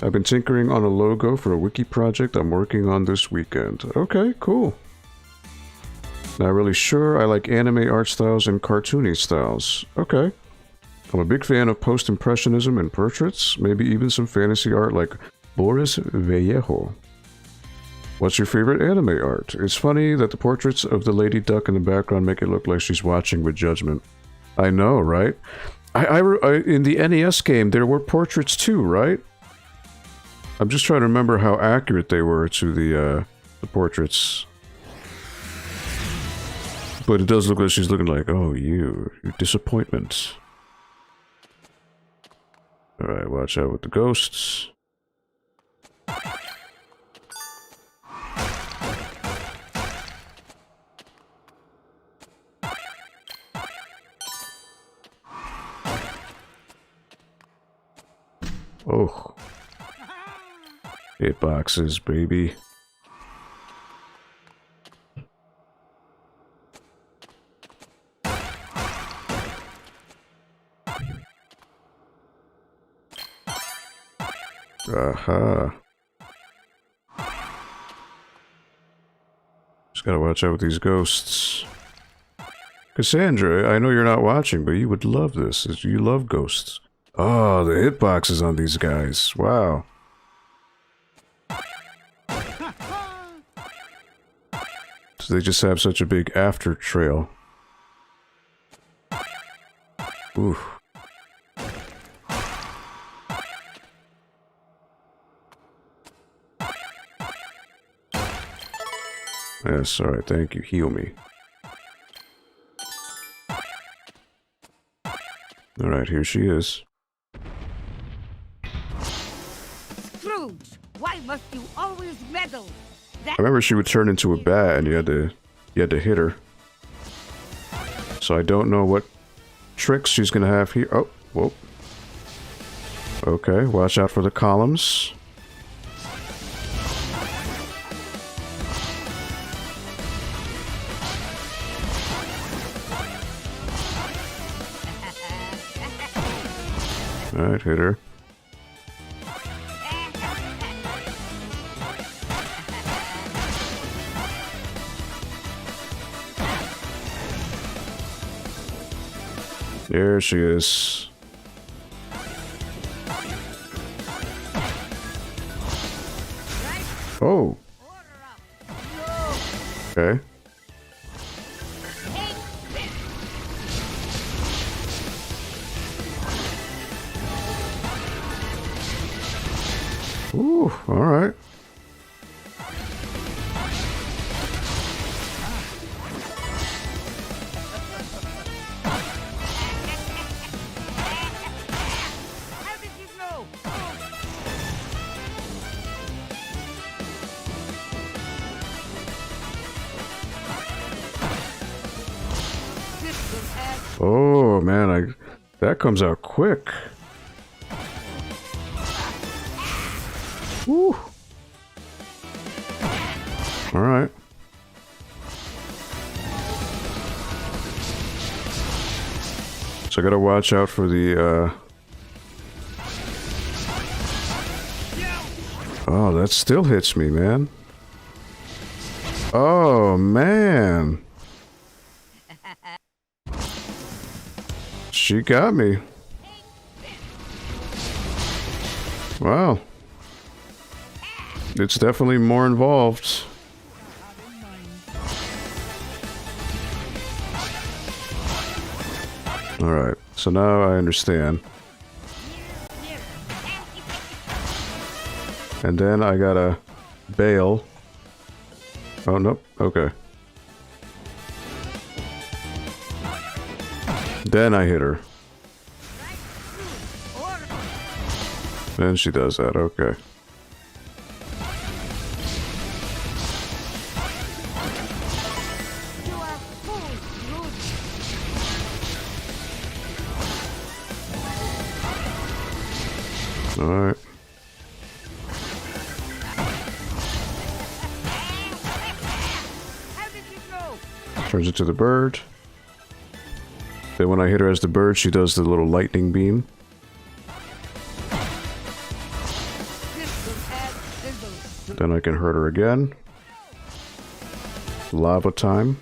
I've been tinkering on a logo for a wiki project I'm working on this weekend. Okay, cool. Not really sure. I like anime art styles and cartoony styles. Okay. I'm a big fan of post-impressionism and portraits, maybe even some fantasy art like Boris Vallejo. What's your favorite anime art? It's funny that the portraits of the lady duck in the background make it look like she's watching with judgment. I know, right? I in the NES game, there were portraits too, right? I'm just trying to remember how accurate they were to the portraits. But it does look like she's looking like, oh, you disappointment. Alright, watch out with the ghosts. Oh. Hitboxes, baby. Aha. Just gotta watch out with these ghosts. Cassandra, I know you're not watching, but you would love this. You love ghosts. Oh, the hitboxes on these guys. Wow. So they just have such a big after trail. Ooh. Yes, alright, thank you. Heal me. Alright, here she is. Scrooge, why must you always meddle? I remember she would turn into a bat and you had to hit her. So I don't know what tricks she's gonna have here. Oh, whoa. Okay, watch out for the columns. Alright, hit her. There she is. Oh. Okay. Ooh, all right. How did you know? This will add Oh man, that comes out quick. Woo. All right. So I gotta watch out for the, Oh, that still hits me, man. Oh, man. She got me. Wow. It's definitely more involved. Alright, so now I understand. And then I gotta bail. Oh, nope. Okay. Then I hit her. Then she does that. Okay. Alright. Turns into the bird. Then when I hit her as the bird, she does the little lightning beam. Then I can hurt her again. Lava time.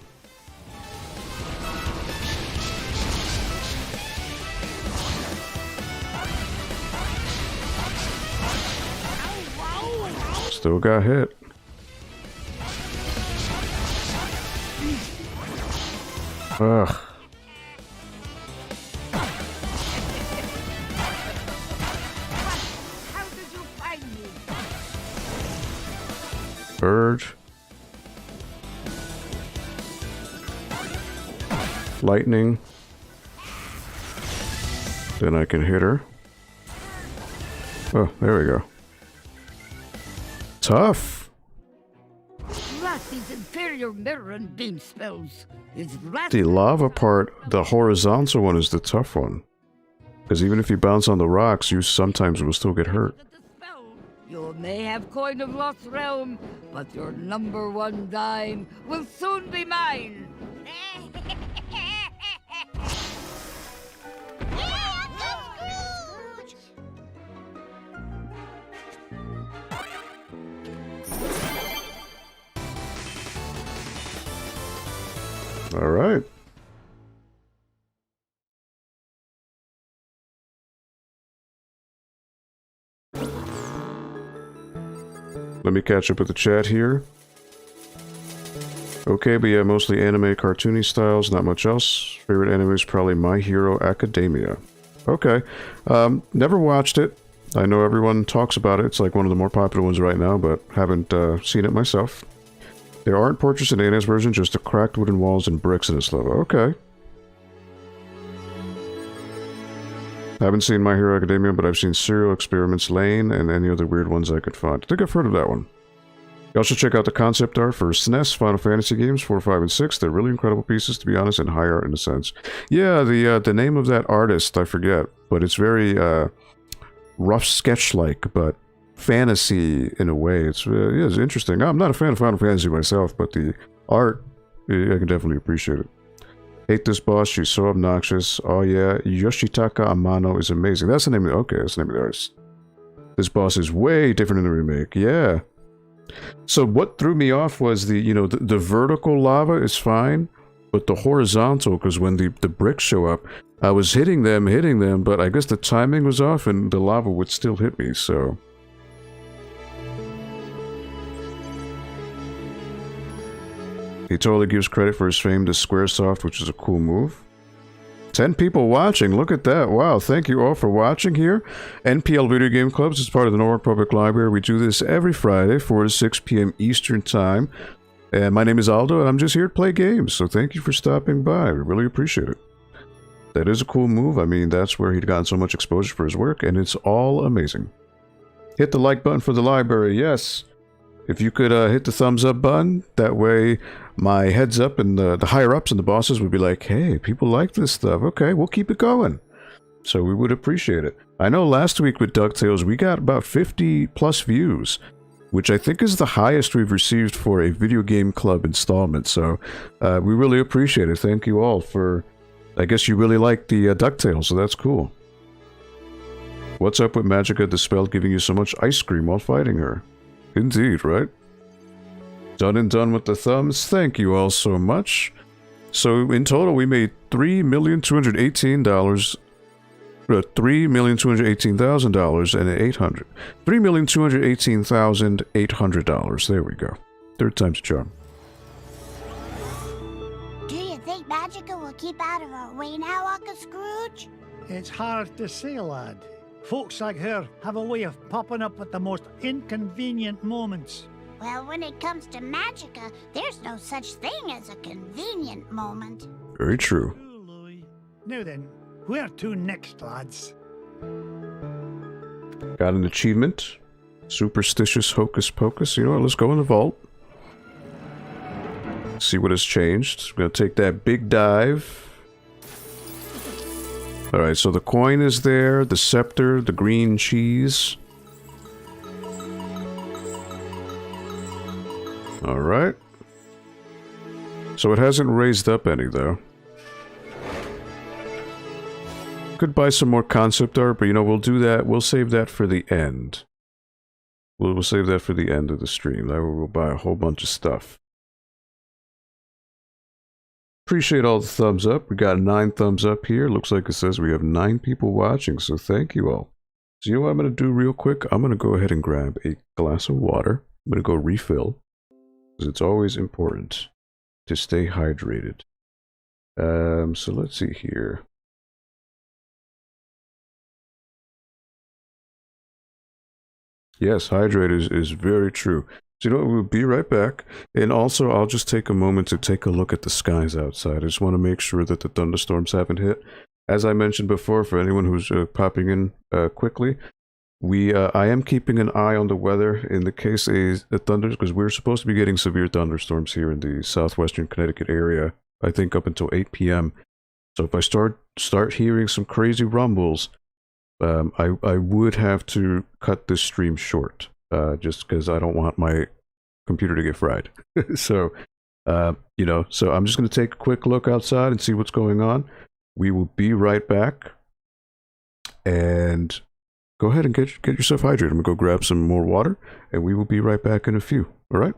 Still got hit. Ugh. How did you find me? Bird. Lightning. Then I can hit her. Oh, there we go. Tough. Lassie's inferior mirror and beam spells. The lava part, the horizontal one, is the tough one. Because even if you bounce on the rocks, you sometimes will still get hurt. You may have coin of Lost Realm, but your #1 dime will soon be mine. All right. Let me catch up with the chat here. Okay, but yeah, mostly anime, cartoony styles, not much else. Favorite anime is probably My Hero Academia. Okay. Never watched it. I know everyone talks about it. It's like one of the more popular ones right now, but haven't seen it myself. There aren't portraits in the NES version, just the cracked wooden walls and bricks in this level. Okay. Haven't seen My Hero Academia, but I've seen Serial Experiments Lane and any other weird ones I could find. I think I've heard of that one. You also check out the concept art for SNES Final Fantasy games 4, 5, and 6. They're really incredible pieces, to be honest, and high art in a sense. Yeah, the name of that artist, I forget, but it's very rough sketch-like, but fantasy in a way. It's interesting. I'm not a fan of Final Fantasy myself, but the art, I can definitely appreciate it. Hate this boss, she's so obnoxious. Oh yeah, Yoshitaka Amano is amazing. That's the name of the, okay, that's the name of the artist. This boss is way different in the remake, yeah. So what threw me off was the vertical lava is fine, but the horizontal, because when the bricks show up, I was hitting them, but I guess the timing was off and the lava would still hit me, so. He totally gives credit for his fame to Squaresoft, which is a cool move. 10 people watching, look at that. Wow, thank you all for watching here. NPL Video Game Clubs is part of the Norwalk Public Library. We do this every Friday, 4 to 6 p.m. Eastern Time. And my name is Aldo, and I'm just here to play games, so thank you for stopping by. We really appreciate it. That is a cool move. I mean, that's where he'd gotten so much exposure for his work, and it's all amazing. Hit the like button for the library, yes. If you could hit the thumbs up button, that way my heads up and the higher ups and the bosses would be like, hey, people like this stuff. Okay, we'll keep it going. So we would appreciate it. I know last week with DuckTales, we got about 50 plus views, which I think is the highest we've received for a video game club installment. So we really appreciate it. Thank you all for, I guess you really like the DuckTales, so that's cool. What's up with Magica the Spell giving you so much ice cream while fighting her? Indeed, right? Done and done with the thumbs. Thank you all so much. So in total, we made $3,218,000 and $3,218,800. There we go. Third time's a charm. Do you think Magica will keep out of our way now, Uncle Scrooge? It's hard to say, lad. Folks like her have a way of popping up at the most inconvenient moments. Well, when it comes to Magica, there's no such thing as a convenient moment. Very true. True, Louis. Now then, where to next, lads? Got an achievement. Superstitious hocus pocus. You know what? Let's go in the vault. See what has changed. We're gonna take that big dive. Alright, so the coin is there, the scepter, the green cheese. Alright. So it hasn't raised up any, though. Could buy some more concept art, but you know, we'll do that. We'll save that for the end. We'll save that for the end of the stream. That way we'll buy a whole bunch of stuff. Appreciate all the thumbs up. We got 9 thumbs up here. Looks like it says we have 9 people watching, so thank you all. So you know what I'm going to do real quick? I'm going to go ahead and grab a glass of water. I'm going to go refill, because it's always important to stay hydrated. So let's see here. Yes, hydrate is very true. So you know what, we'll be right back. And also, I'll just take a moment to take a look at the skies outside. I just want to make sure that the thunderstorms haven't hit. As I mentioned before, for anyone who's popping in quickly, I am keeping an eye on the weather in the case a thunder, because we're supposed to be getting severe thunderstorms here in the southwestern Connecticut area, I think up until 8 p.m. So if I start hearing some crazy rumbles, I would have to cut this stream short. Just because I don't want my computer to get fried. So, you know, so I'm just going to take a quick look outside and see what's going on. We will be right back. And go ahead and get yourself hydrated. I'm going to go grab some more water, and we will be right back in a few. All right?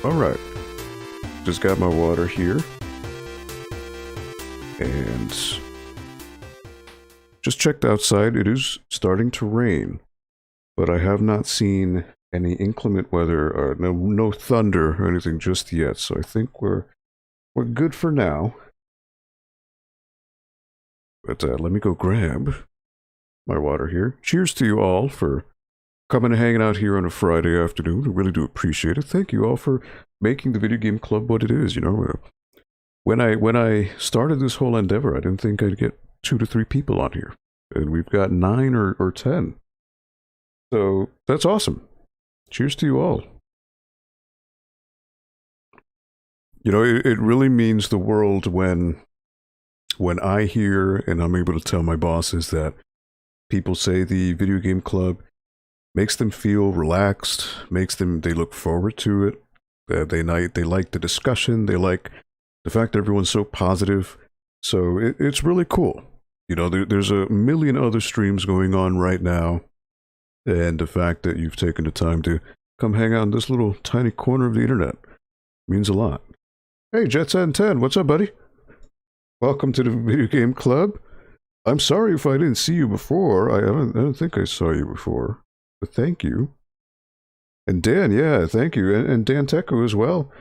Alright, just got my water here, and just checked outside. It is starting to rain, but I have not seen any inclement weather or no thunder or anything just yet. So I think we're good for now. But let me go grab my water here. Cheers to you all for coming and hanging out here on a Friday afternoon. I really do appreciate it. Thank you all for making the video game club what it is. You know, when I started this whole endeavor, I didn't think I'd get 2 to 3 people on here, and we've got 9 or 10. So that's awesome. Cheers to you all. You know, it really means the world when I hear and I'm able to tell my bosses that people say the video game club makes them feel relaxed, they look forward to it, they like the discussion, they like the fact that everyone's so positive. So it's really cool. You know, there's a million other streams going on right now, and the fact that you've taken the time to come hang out in this little tiny corner of the internet means a lot. Hey, Jetson10, what's up, buddy? Welcome to the video game club. I'm sorry if I didn't see you before. I don't think I saw you before, but thank you. And Dan, yeah, thank you. And Dan Teco as well.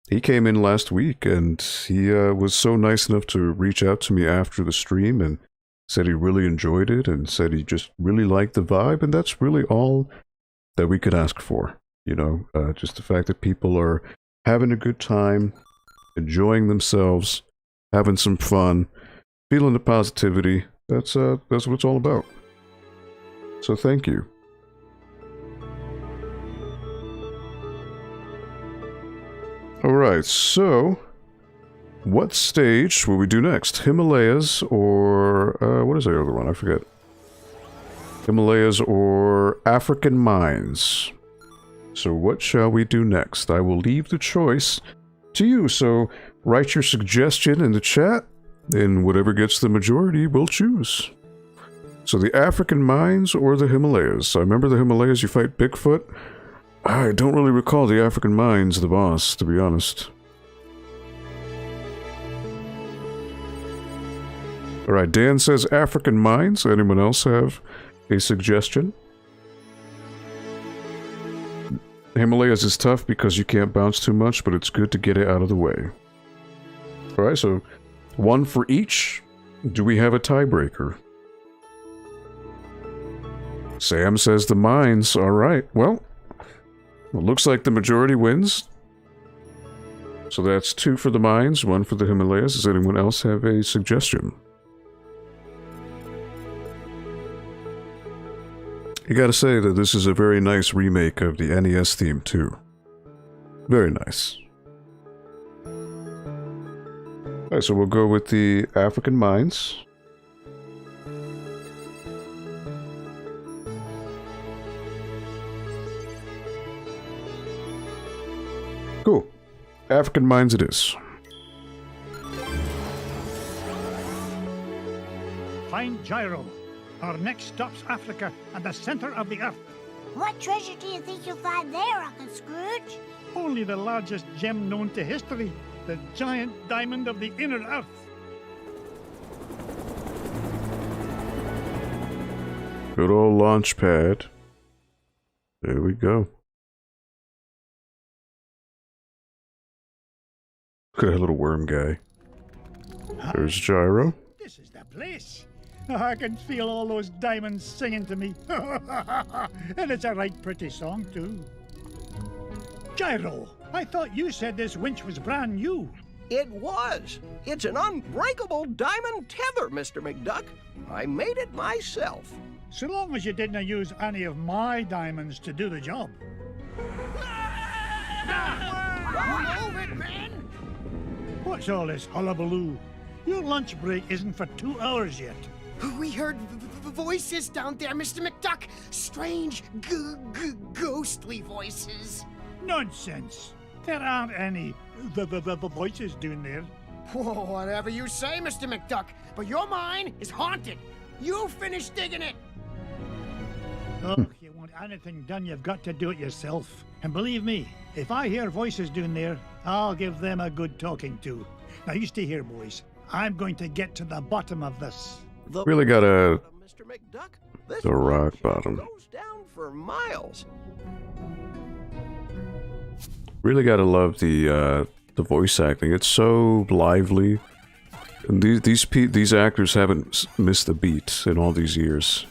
He came in last week, and he was so nice enough to reach out to me after the stream and said he really enjoyed it and said he just really liked the vibe, and that's really all that we could ask for. You know, just the fact that people are having a good time, enjoying themselves, having some fun, feeling the positivity. That's what it's all about. So thank you. Alright, so what stage will we do next? Himalayas or what is the other one? I forget. Himalayas or African mines. So what shall we do next? I will leave the choice to you, so write your suggestion in the chat, and whatever gets the majority we'll choose. So the African mines or the Himalayas? I remember the Himalayas you fight Bigfoot. I don't really recall the African mines, the boss, to be honest. Alright, Dan says African mines. Anyone else have a suggestion? Himalayas is tough because you can't bounce too much, but it's good to get it out of the way. Alright, so one for each. Do we have a tiebreaker? Sam says the mines. Alright, well, it looks like the majority wins. So that's 2 for the mines, 1 for the Himalayas. Does anyone else have a suggestion? You gotta say that this is a very nice remake of the NES theme, too. Very nice. Alright, so we'll go with the African mines. Cool. African mines it is. Find Gyro. Our next stop's Africa and the center of the earth. What treasure do you think you'll find there, Uncle Scrooge? Only the largest gem known to history, the giant diamond of the inner earth. Good old launch pad. There we go. Look at that little worm guy. There's Gyro. This is the place. I can feel all those diamonds singing to me. And it's a right pretty song, too. Gyro, I thought you said this winch was brand new. It was. It's an unbreakable diamond tether, Mr. McDuck. I made it myself. So long as you didn't use any of my diamonds to do the job. Move it, man! What's all this hullabaloo? Your lunch break isn't for 2 hours yet. We heard voices down there, Mr. McDuck. Strange, ghostly voices. Nonsense. There aren't any voices down there. Whoa, whatever you say, Mr. McDuck. But your mine is haunted. You finish digging it. Oh, if you want anything done, you've got to do it yourself. And believe me, if I hear voices down there, I'll give them a good talking to. Now you stay here, boys. I'm going to get to the bottom of this. Really gotta... Mr. McDuck, this The rock bottom. goes down for miles. Really gotta love the voice acting. It's so lively. And these actors haven't missed a beat in all these years.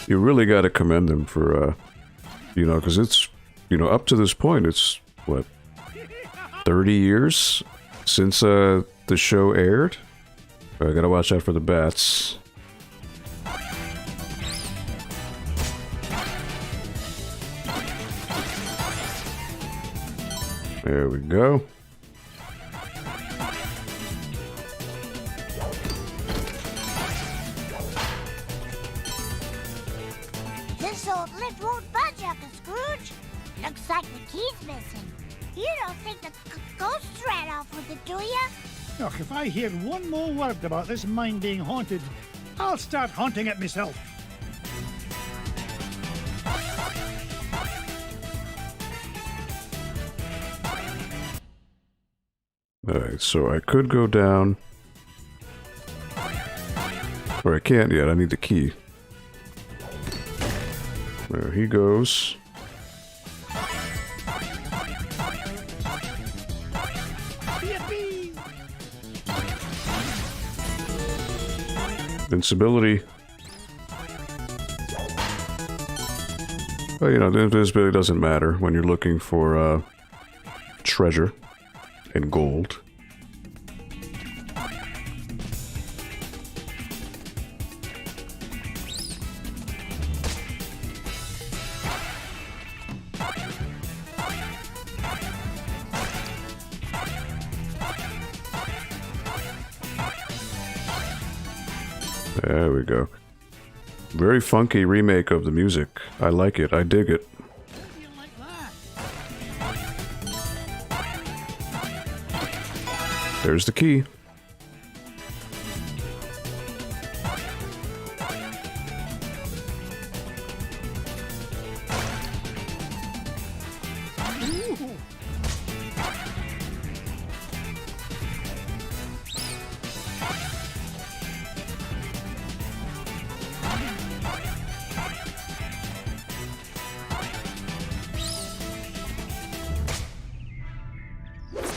You really gotta commend them for, you know, because it's, you know, up to this point, it's, what, 30 years since the show aired? I gotta watch out for the bats. There we go. This old lift won't budge, Uncle Scrooge. Looks like the key's missing. You don't think the ghost ran off with it, do ya? Look, if I hear one more word about this mine being haunted, I'll start haunting it myself. Alright, so I could go down. Or I can't yet, I need the key. There he goes. Yippee! Invincibility. Well, you know, the invisibility doesn't matter when you're looking for treasure and gold. There we go. Very funky remake of the music. I like it. I dig it. There's the key.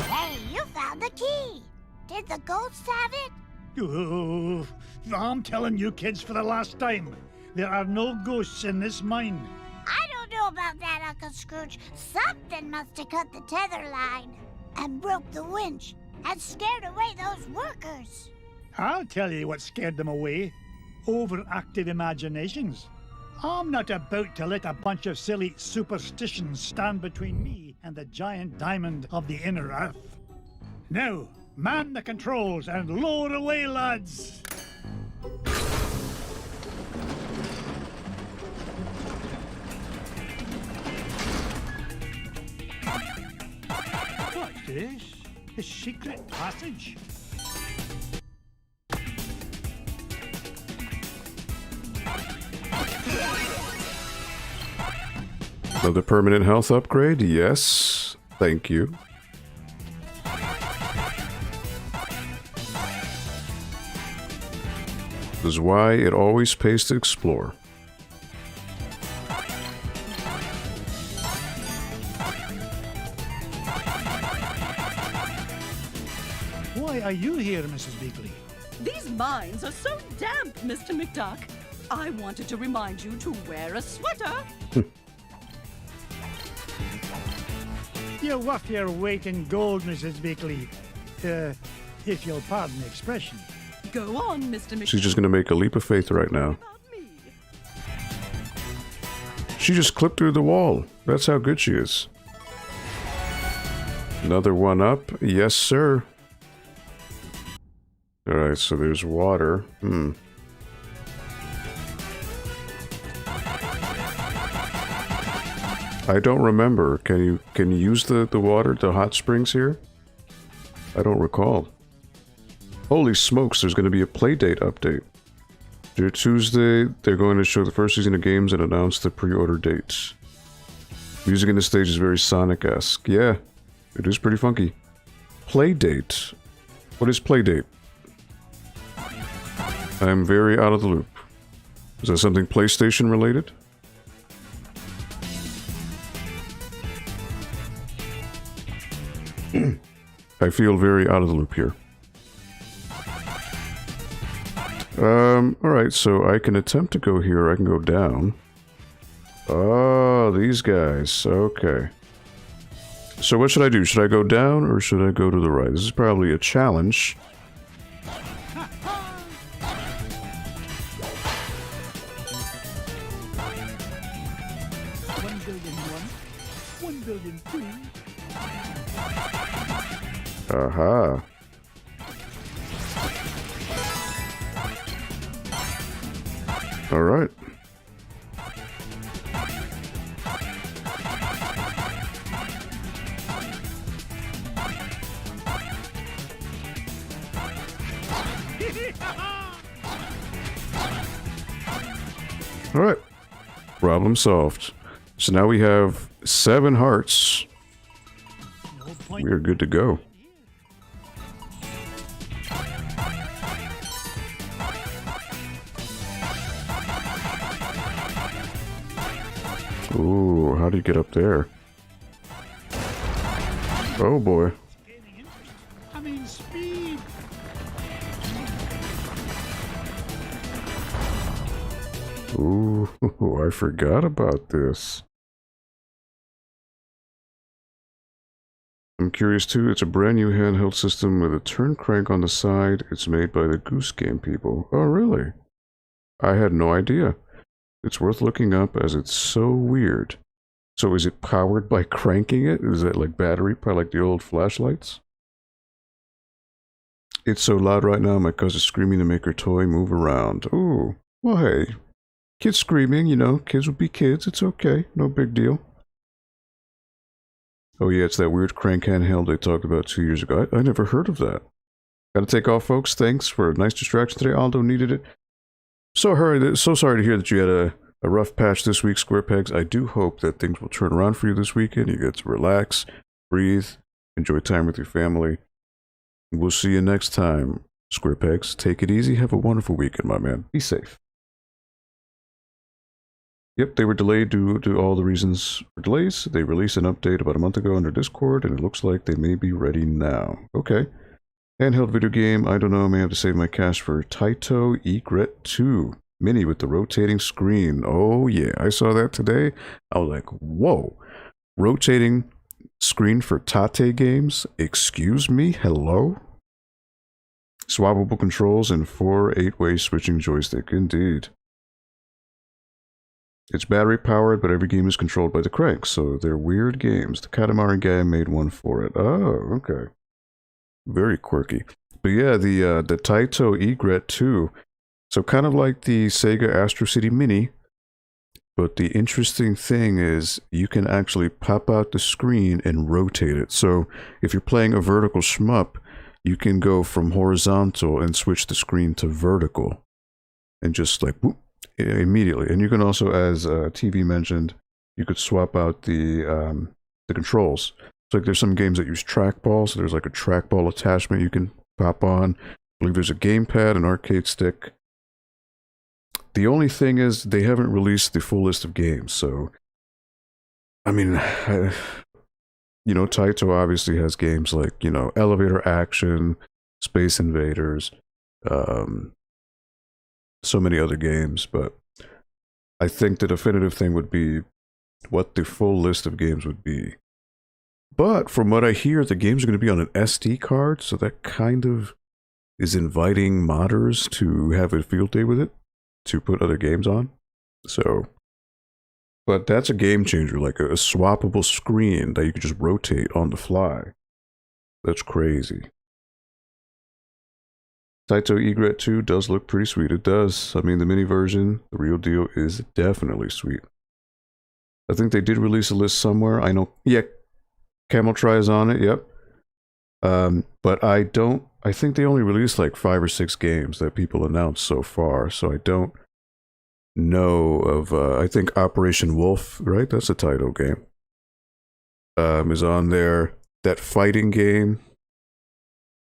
Hey, you found the key. Did the ghosts have it? Oh, I'm telling you kids for the last time, there are no ghosts in this mine. I don't know about that, Uncle Scrooge. Something must have cut the tether line and broke the winch and scared away those workers. I'll tell you what scared them away. Overactive imaginations. I'm not about to let a bunch of silly superstitions stand between me and the giant diamond of the inner earth. Now, man the controls and lower away, lads! What's this? A secret passage? Another permanent health upgrade? Yes. Thank you. This is why it always pays to explore. Why are you here, Mrs. Beakley? These mines are so damp, Mr. McDuck. I wanted to remind you to wear a sweater. You're worth your weight in gold, Mrs. Beakley. If you'll pardon the expression. Go on, Mr. McDuck. She's just gonna make a leap of faith right now. She just clipped through the wall. That's how good she is. Another one up. Yes, sir. Alright, so there's water. I don't remember. Can you use the water, the hot springs here? I don't recall. Holy smokes, there's going to be a playdate update. Dear Tuesday, they're going to show the first season of games and announce the pre-order dates. Music in the stage is very Sonic-esque. Yeah, it is pretty funky. Playdate? What is playdate? I'm very out of the loop. Is that something PlayStation related? I feel very out of the loop here. Alright, so I can attempt to go here, I can go down. Oh, these guys, okay. So what should I do? Should I go down or should I go to the right? This is probably a challenge. Aha. All right. All right. Problem solved. So now we have 7 hearts. We are good to go. Ooh, how do you get up there? Oh boy. I mean, speed. Ooh, I forgot about this. I'm curious too, it's a brand new handheld system with a turn crank on the side. It's made by the Goose Game people. Oh really? I had no idea. It's worth looking up as it's so weird. So is it powered by cranking it? Is it like battery power, like the old flashlights? It's so loud right now, my cousin's screaming to make her toy move around. Ooh, well hey, kids screaming, you know, kids will be kids, it's okay, no big deal. Oh yeah, it's that weird crank handheld they talked about 2 years ago. I never heard of that. Gotta take off, folks. Thanks for a nice distraction today. Aldo needed it. So sorry to hear that you had a rough patch this week, Square Pegs. I do hope that things will turn around for you this weekend. You get to relax, breathe, enjoy time with your family. We'll see you next time, Square Pegs. Take it easy. Have a wonderful weekend, my man. Be safe. Yep, they were delayed due to all the reasons for delays. They released an update about a month ago under Discord, and it looks like they may be ready now. Okay. Handheld video game, I don't know, I may have to save my cash for Taito Egret 2. Mini with the rotating screen. Oh yeah, I saw that today. I was like, whoa. Rotating screen for Tate games? Excuse me? Hello? Swappable controls and 4 8-way switching joystick. Indeed. It's battery powered, but every game is controlled by the crank, so they're weird games. The Katamari guy made one for it. Oh, okay. Very quirky. But yeah, the Taito Egret 2. So kind of like the Sega Astro City Mini, but the interesting thing is you can actually pop out the screen and rotate it. So if you're playing a vertical shmup, you can go from horizontal and switch the screen to vertical. And just like, whoop, immediately. And you can also, as TV mentioned, you could swap out the controls. So like there's some games that use trackball, so there's like a trackball attachment you can pop on. I believe there's a gamepad, an arcade stick. The only thing is they haven't released the full list of games, so I mean, you know, Taito obviously has games like, you know, Elevator Action, Space Invaders, so many other games, but I think the definitive thing would be what the full list of games would be. But from what I hear, the games are going to be on an SD card, so that kind of is inviting modders to have a field day with it, to put other games on. So, but that's a game changer, like a swappable screen that you can just rotate on the fly. That's crazy. Taito Egret 2 does look pretty sweet. It does. I mean, the mini version, the real deal, is definitely sweet. I think they did release a list somewhere. I know, yeah, Camel Try is on it, yep. But I think they only released like 5 or 6 games that people announced so far, so I don't know of, I think Operation Wolf, right? That's a Taito game. Is on there. That fighting game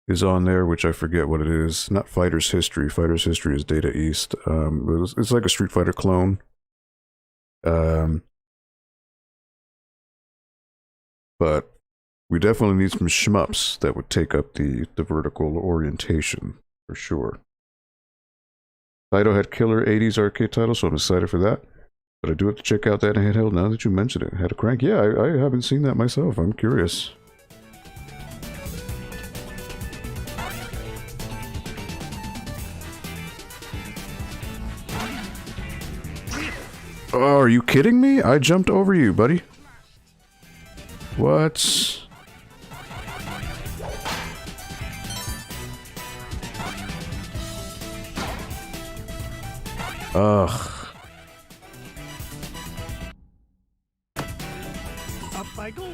is on there, which I forget what it is. Not Fighter's History. Fighter's History is Data East. It's like a Street Fighter clone. But We definitely need some shmups that would take up the vertical orientation, for sure. Taito had killer 80s arcade titles, so I'm excited for that. But I do have to check out that handheld now that you mentioned it. Had a crank? Yeah, I haven't seen that myself. I'm curious. Oh, are you kidding me? I jumped over you, buddy. What? Ugh. Up I go.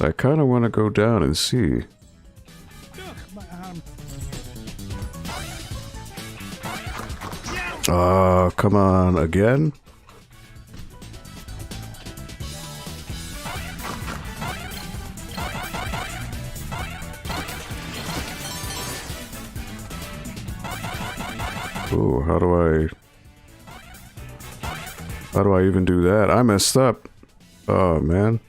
I kind of want to go down and see. Ugh, my arm. Oh, come on, again? Oh, how do I even do that? I messed up. Oh, man.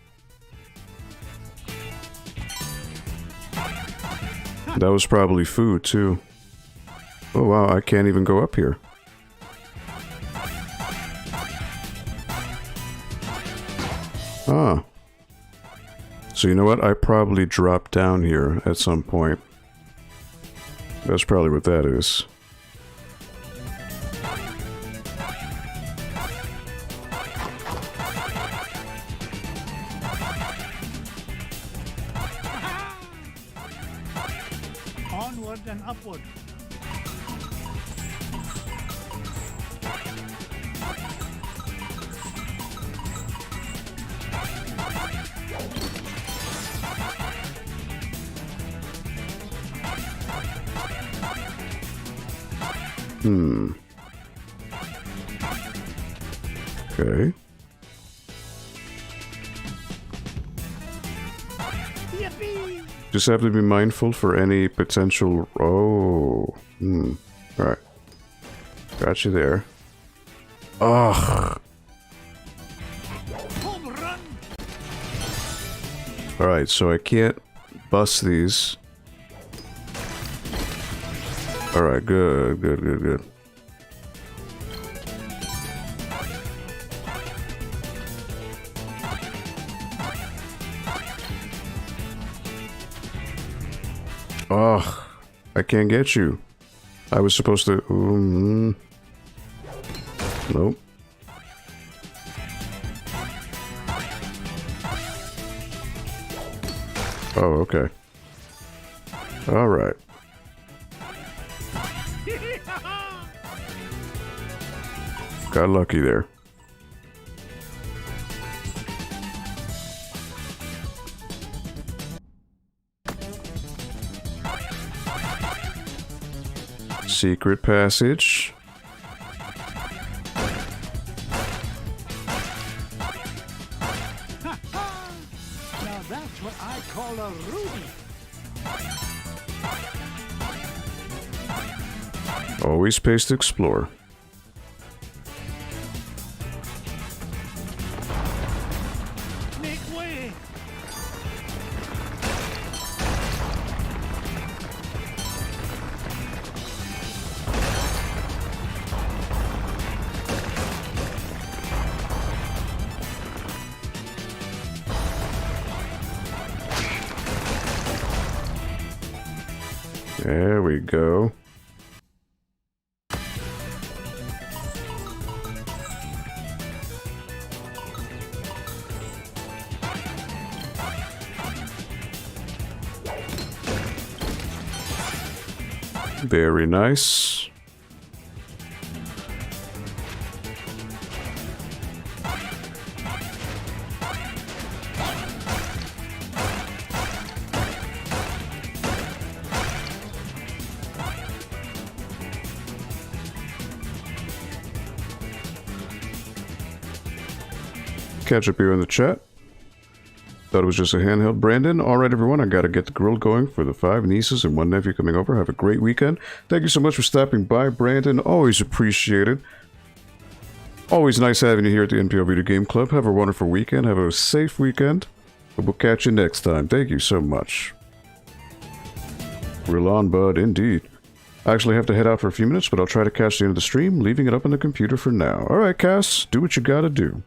That was probably food, too. Oh, wow, I can't even go up here. Ah. So you know what? I probably dropped down here at some point. That's probably what that is. Onward and upward. Okay. Yippee! Just have to be mindful for any potential... Oh. Alright. Got you there. Ugh. Home run! Alright, so I can't bust these. Alright, good. Ugh, I can't get you. I was supposed to... Nope. Oh, okay. Alright. Got lucky there. Secret passage. Now that's what I call a ruby. Always pays to explore. Make way! There we go. Very nice. Catch up here in the chat. Thought it was just a handheld. Brandon, alright everyone, I gotta get the grill going for the 5 nieces and 1 nephew coming over. Have a great weekend. Thank you so much for stopping by, Brandon. Always appreciated. Always nice having you here at the NPL Video Game Club. Have a wonderful weekend. Have a safe weekend. We'll catch you next time. Thank you so much. Grill on, bud, indeed. I actually have to head out for a few minutes, but I'll try to catch the end of the stream, leaving it up on the computer for now. Alright, Cass, do what you gotta do.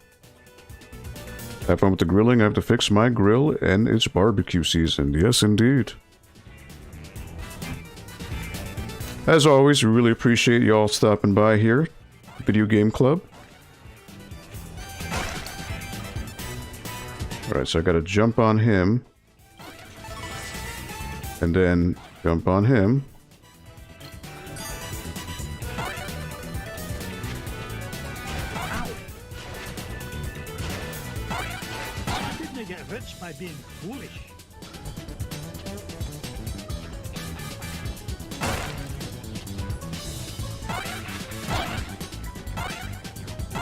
Have fun with the grilling. I have to fix my grill, and it's barbecue season. Yes, indeed. As always, we really appreciate y'all stopping by here. Video Game Club. Alright, so I gotta jump on him. And then jump on him. Rich by being foolish.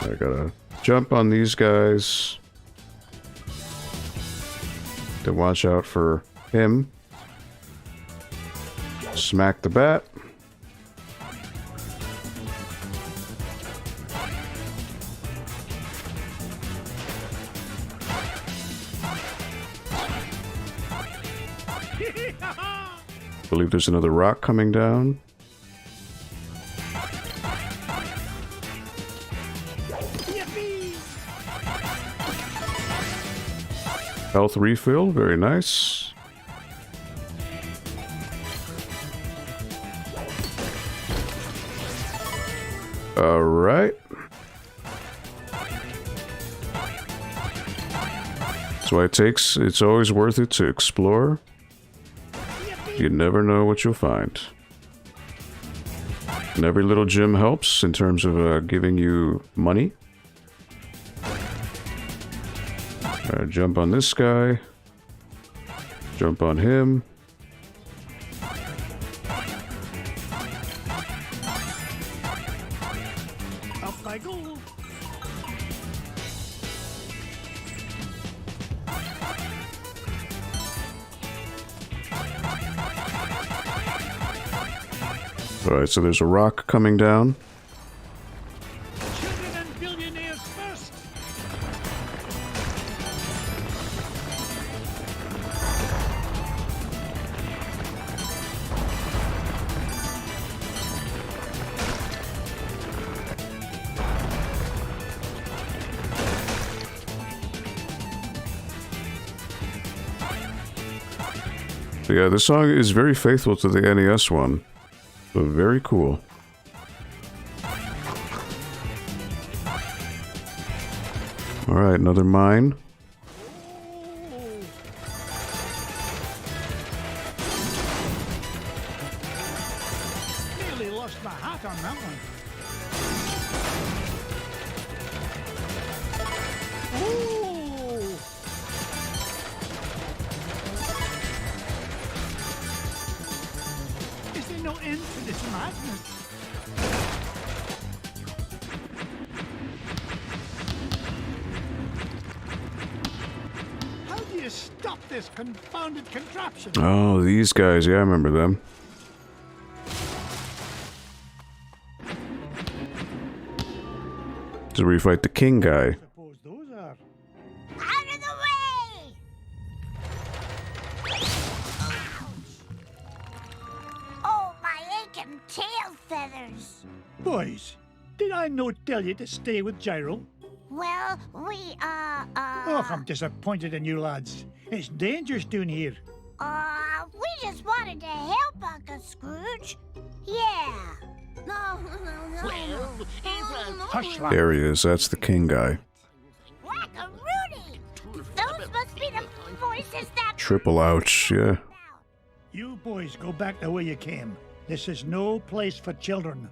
I gotta jump on these guys. To watch out for him. Smack the bat. I believe there's another rock coming down. Health refill, very nice. Alright. That's why it's always worth it to explore. You never know what you'll find. And every little gem helps in terms of giving you money. Jump on this guy. Jump on him. Up I go. Alright, so there's a rock coming down. Children and billionaires first. So yeah, this song is very faithful to the NES one. So very cool. Alright, another mine. Nearly lost my hat on that one. Ooh. Is there no end to this madness? How do you stop this confounded contraption? Oh, these guys. Yeah, I remember them. So we fight the king guy. Suppose those are. Out of the way! Oh, my aching tail feathers. Boys, did I not tell you to stay with Gyro? Well, we, Oh, I'm disappointed in you lads. It's dangerous down here. we just wanted to help Uncle Scrooge. Yeah. No. Well, it was... Hush, lad. There he is. That's the king guy. Whack-a-Rudy! Those must be the voices that... Triple ouch. Yeah. You boys go back the way you came. This is no place for children.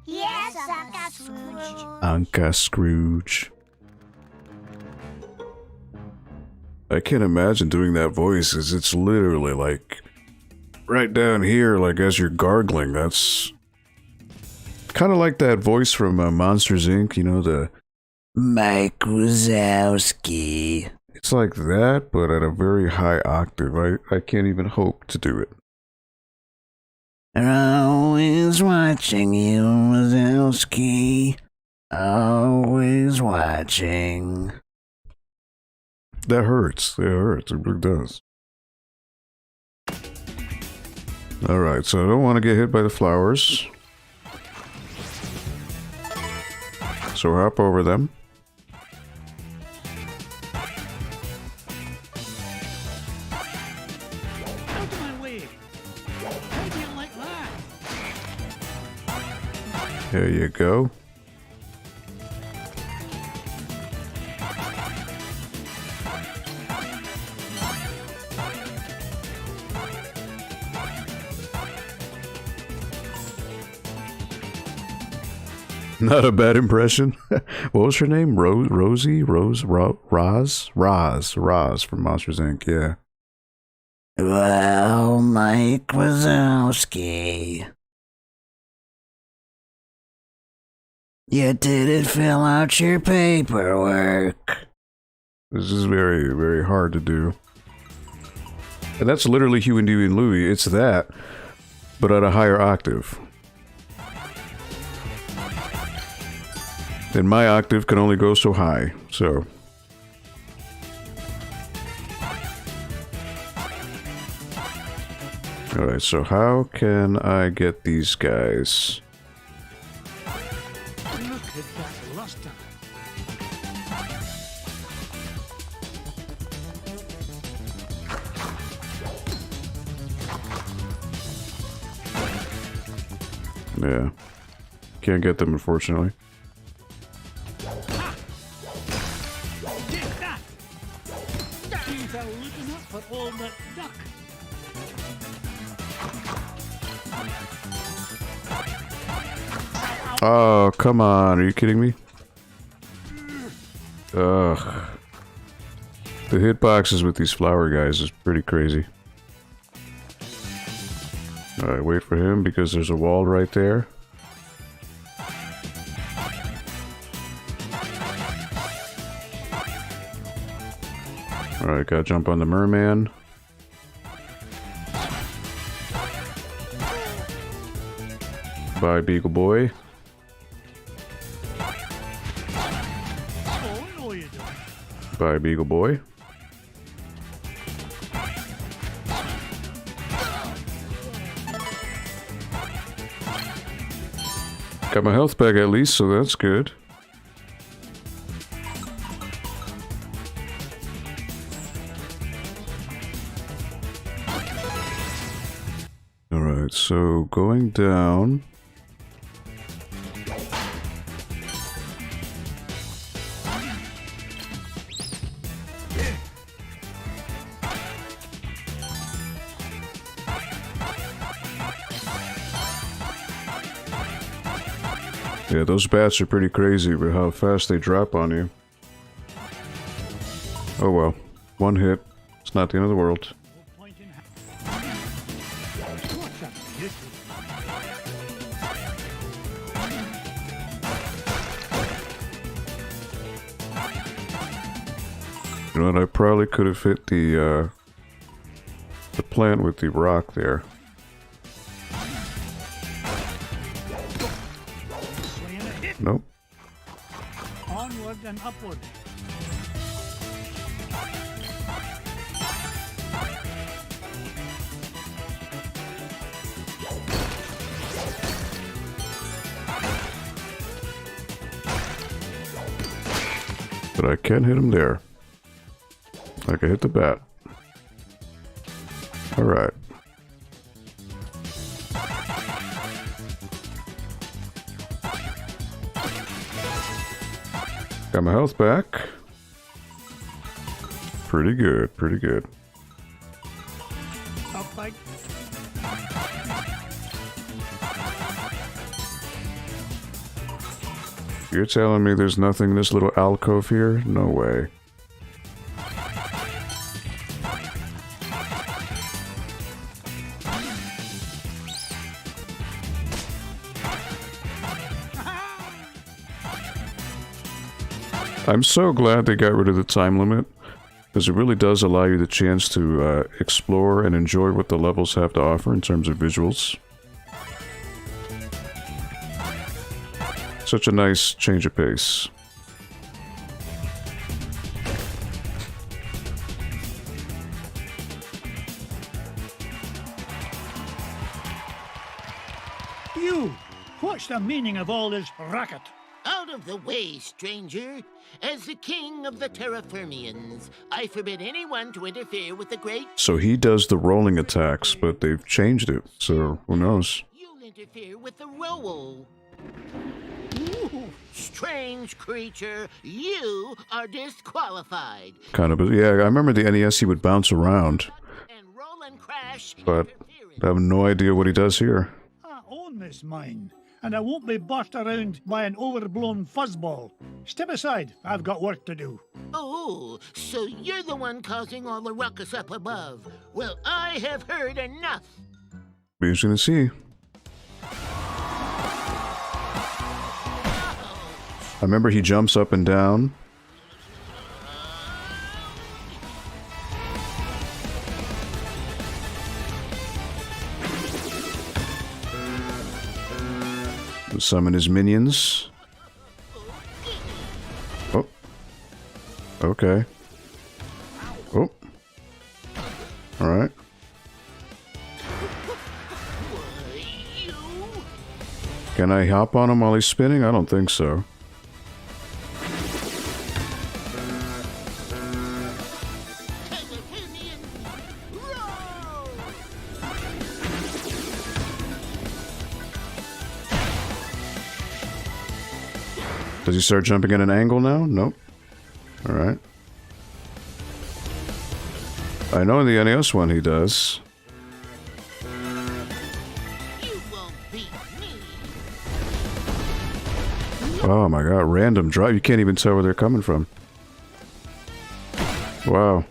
Yes, Uncle Scrooge. Uncle Scrooge. I can't imagine doing that voice, as it's literally like right down here, like as you're gargling. That's kind of like that voice from Monsters Inc. You know, the Mike Wazowski. It's like that, but at a very high octave. I can't even hope to do it. They're always watching you, Wazowski. Always watching. That hurts. It hurts. It really does. Alright, so I don't want to get hit by the flowers. So hop over them. Out of my way. How do you like that? There you go. Not a bad impression. What was her name? Rosie? Roz from Monsters Inc. Yeah. Well, Mike Wazowski. You didn't fill out your paperwork. This is very, very hard to do. And that's literally Huey, Dewey, and Louie. It's that, but at a higher octave. And my octave can only go so high, so... Alright, so how can I get these guys? Look at that luster. Yeah. Can't get them, unfortunately. Get that! Things are looking up for all that duck. Oh, come on. Are you kidding me? Ugh. The hitboxes with these flower guys is pretty crazy. Alright, wait for him because there's a wall right there. Alright, gotta jump on the merman. Bye, Beagle Boy. Oh, no you don't. Bye, Beagle Boy. Got my health back at least, so that's good. Alright, so going down. Yeah, those bats are pretty crazy with how fast they drop on you. Oh well. One hit. It's not the end of the world. You know what, I probably could have hit the plant with the rock there. Nope. Onward and upward. But I can hit him there. I can hit the bat. Alright. Got my health back. Pretty good, pretty good. Up like. You're telling me there's nothing in this little alcove here? No way. I'm so glad they got rid of the time limit. because it really does allow you the chance to explore and enjoy what the levels have to offer in terms of visuals. Such a nice change of pace. You! What's the meaning of all this racket? Out of the way, stranger. As the king of the Terraformians, I forbid anyone to interfere with the great... So he does the rolling attacks, but they've changed it, so who knows? You'll interfere with the roll. Ooh, strange creature, you are disqualified. Kind of, yeah, I remember the NES he would bounce around, And roll and crash. but I have no idea what he does here. I own this mine, and I won't be bossed around by an overblown fuzzball. Step aside, I've got work to do. Oh, so you're the one causing all the ruckus up above. Well, I have heard enough. We're just gonna see. I remember he jumps up and down. Summon his minions. Oh. Okay. Oh. Alright. Can I hop on him while he's spinning? I don't think so. Does he start jumping at an angle now? Nope. Alright. I know in the NES one he does. Oh my god, random drop. You can't even tell where they're coming from. Wow.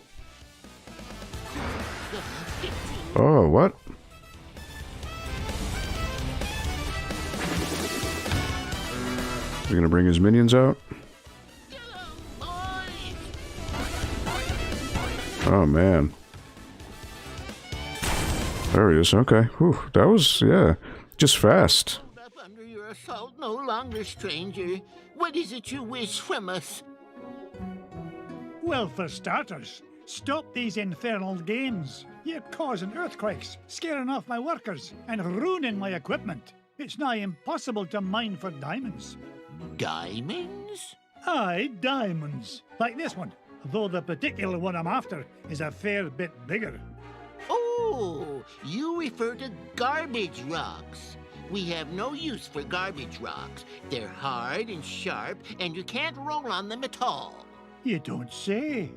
Oh, what? You're gonna bring his minions out? Oh man. There he is, okay. Whew, that was, yeah, just fast. Up under your assault no longer, stranger. What is it you wish from us? Well, for starters, stop these infernal games. You're causing earthquakes, scaring off my workers, and ruining my equipment. It's nigh impossible to mine for diamonds. Diamonds? Aye, diamonds. Like this one, though the particular one I'm after is a fair bit bigger. Oh, you refer to garbage rocks. We have no use for garbage rocks. They're hard and sharp, and you can't roll on them at all. You don't say.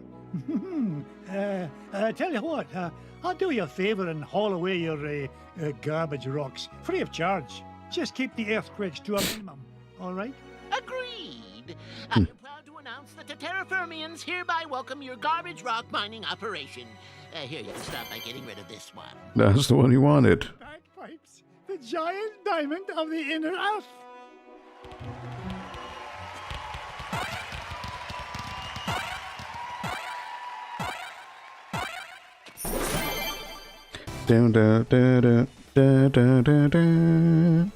Tell you what, I'll do you a favour and haul away your garbage rocks, free of charge. Just keep the earthquakes to a minimum, all right? Agreed. I'm proud to announce that the Terraformians hereby welcome your garbage rock mining operation. Here, you can start by getting rid of this one. That's the one you wanted. Bagpipes, the giant diamond of the inner earth. Down, down, down, down, down, down, down, down.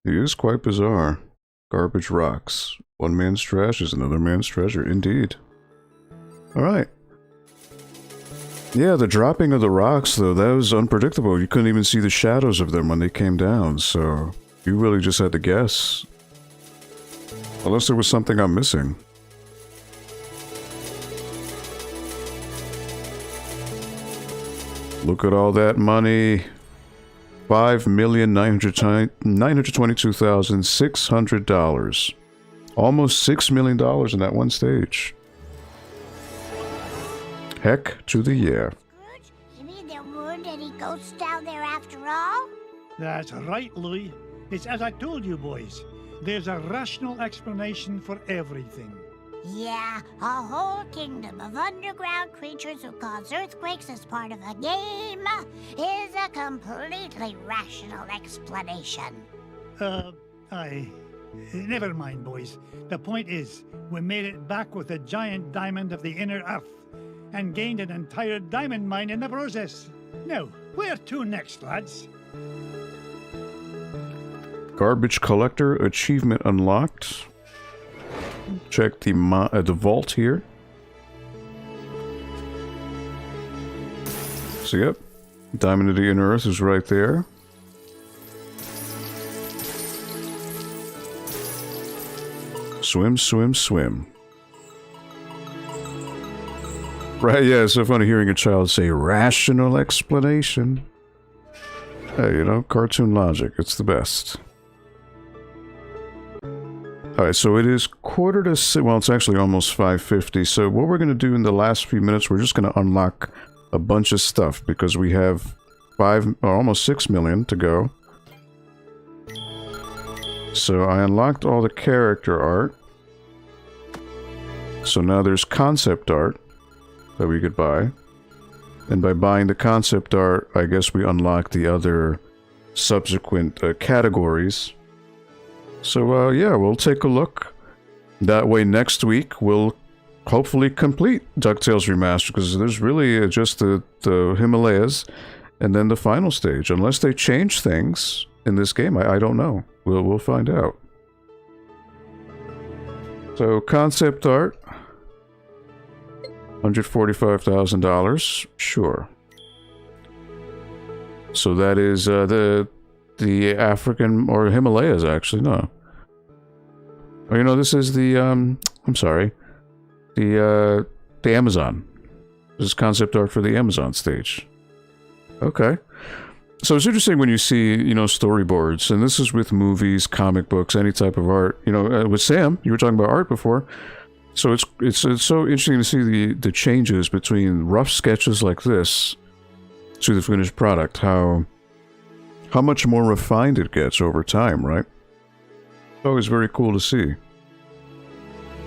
It is quite bizarre. Garbage rocks. One man's trash is another man's treasure, indeed. Alright. Yeah, the dropping of the rocks, though, that was unpredictable. You couldn't even see the shadows of them when they came down, so you really just had to guess. Unless there was something I'm missing. Look at all that money. $5,922,600. Almost $6 million in that one stage. Heck to the yeah. Scrooge, you mean there weren't any ghosts down there after all? That's right, Louis. It's as I told you, boys. There's a rational explanation for everything. Yeah, a whole kingdom of underground creatures who cause earthquakes as part of a game is a completely rational explanation. Aye. Never mind, boys. The point is, we made it back with the giant diamond of the inner earth, and gained an entire diamond mine in the process. Now, where to next, lads? Garbage collector achievement unlocked. Check the vault here. So yep, diamond of the inner earth is right there. Swim, swim, swim. Right, yeah, it's so funny hearing a child say rational explanation. Hey, you know, cartoon logic, it's the best. Alright, so it is 5:45, well, it's actually almost 5:50, so what we're going to do in the last few minutes, we're just going to unlock a bunch of stuff, because we have almost 6 million to go. So I unlocked all the character art. So now there's concept art that we could buy. And by buying the concept art, I guess we unlock the other subsequent categories. So yeah, we'll take a look. That way next week we'll hopefully complete DuckTales Remastered, because there's really just the Himalayas and then the final stage. Unless they change things in this game, I don't know. We'll find out. So concept art, $145,000, sure. So that is the African, or Himalayas actually, no. Oh, you know, this is the I'm sorry, the Amazon. This is concept art for the Amazon stage. Okay. So it's interesting when you see, you know, storyboards, and this is with movies, comic books, any type of art. You know, with Sam, you were talking about art before. So it's so interesting to see the changes between rough sketches like this to the finished product. How much more refined it gets over time, right? It's always very cool to see.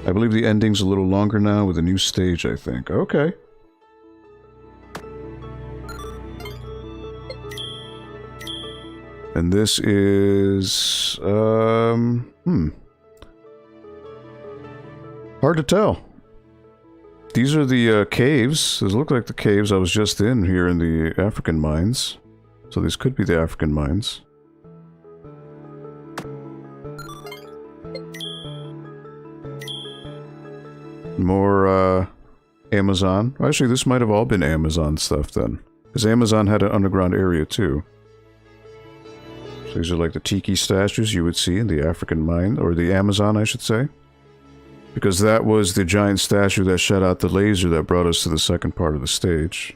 I believe the ending's a little longer now with a new stage, I think. Okay. And this is, hard to tell. These are the caves. These look like the caves I was just in here in the African mines. So these could be the African mines. More, Amazon. Actually, this might have all been Amazon stuff then. Because Amazon had an underground area too. These are like the tiki statues you would see in the African mine, or the Amazon, I should say. Because that was the giant statue that shot out the laser that brought us to the second part of the stage.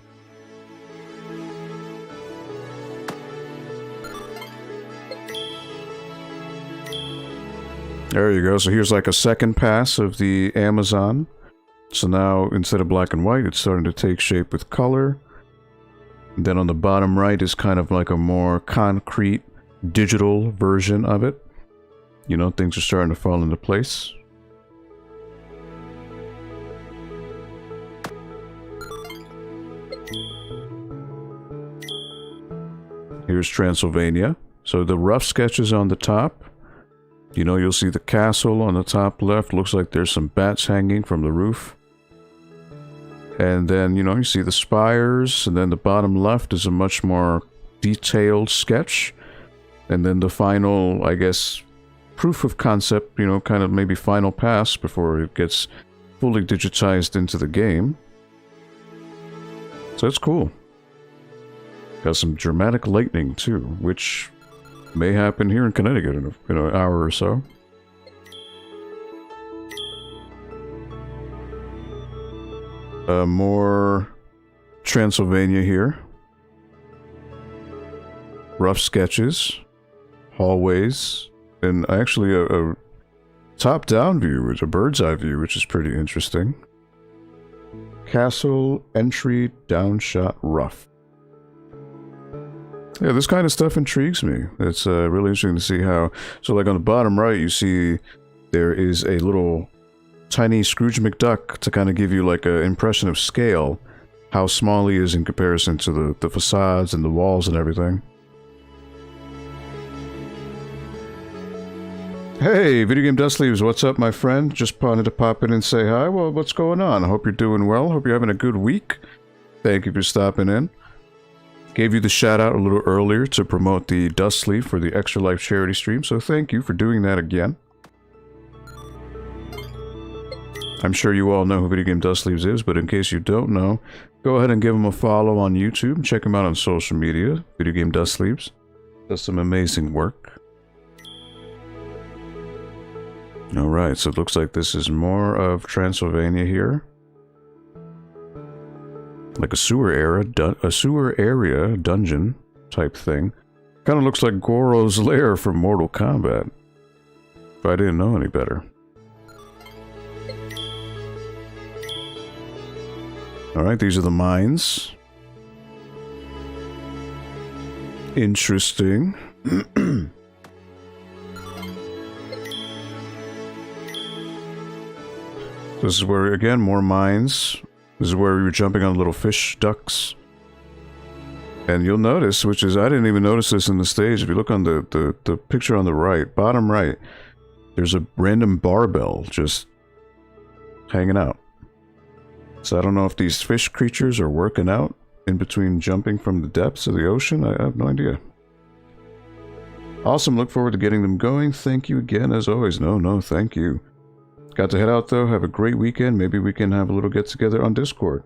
There you go. So here's like a second pass of the Amazon. So now, instead of black and white, it's starting to take shape with color. And then on the bottom right is kind of like a more concrete digital version of it. You know, things are starting to fall into place. Here's Transylvania. So the rough sketches on the top. You know, you'll see the castle on the top left. Looks like there's some bats hanging from the roof. And then, you know, you see the spires. And then the bottom left is a much more detailed sketch. And then the final, I guess, proof of concept, you know, kind of maybe final pass before it gets fully digitized into the game. So that's cool. Got some dramatic lightning too, which may happen here in Connecticut in an hour or so. More Transylvania here. Rough sketches. Hallways, and actually a top-down view, which a bird's eye view, which is pretty interesting. Castle entry downshot rough. Yeah, this kind of stuff intrigues me. It's really interesting to see how. So, like on the bottom right, you see there is a little tiny Scrooge McDuck to kind of give you like an impression of scale, how small he is in comparison to the facades and the walls and everything. Hey, Video Game Dust Leaves, what's up, my friend? Just wanted to pop in and say hi. Well, what's going on? I hope you're doing well. Hope you're having a good week. Thank you for stopping in. Gave you the shout out a little earlier to promote the Dust Sleeve for the Extra Life charity stream, so thank you for doing that again. I'm sure you all know who Video Game Dust Leaves is, but in case you don't know, go ahead and give him a follow on YouTube. Check him out on social media. Video Game Dust Leaves does some amazing work. Alright, so it looks like this is more of Transylvania here. Like a sewer area dungeon type thing. Kind of looks like Goro's lair from Mortal Kombat. If I didn't know any better. Alright, these are the mines. Interesting. This is where, again, more mines. This is where we were jumping on little fish ducks. And you'll notice, which is, I didn't even notice this in the stage, if you look on the picture on the right, bottom right, there's a random barbell just hanging out. So I don't know if these fish creatures are working out in between jumping from the depths of the ocean. I have no idea. Awesome, look forward to getting them going. Thank you again, as always. No, thank you. Got to head out, though. Have a great weekend. Maybe we can have a little get-together on Discord.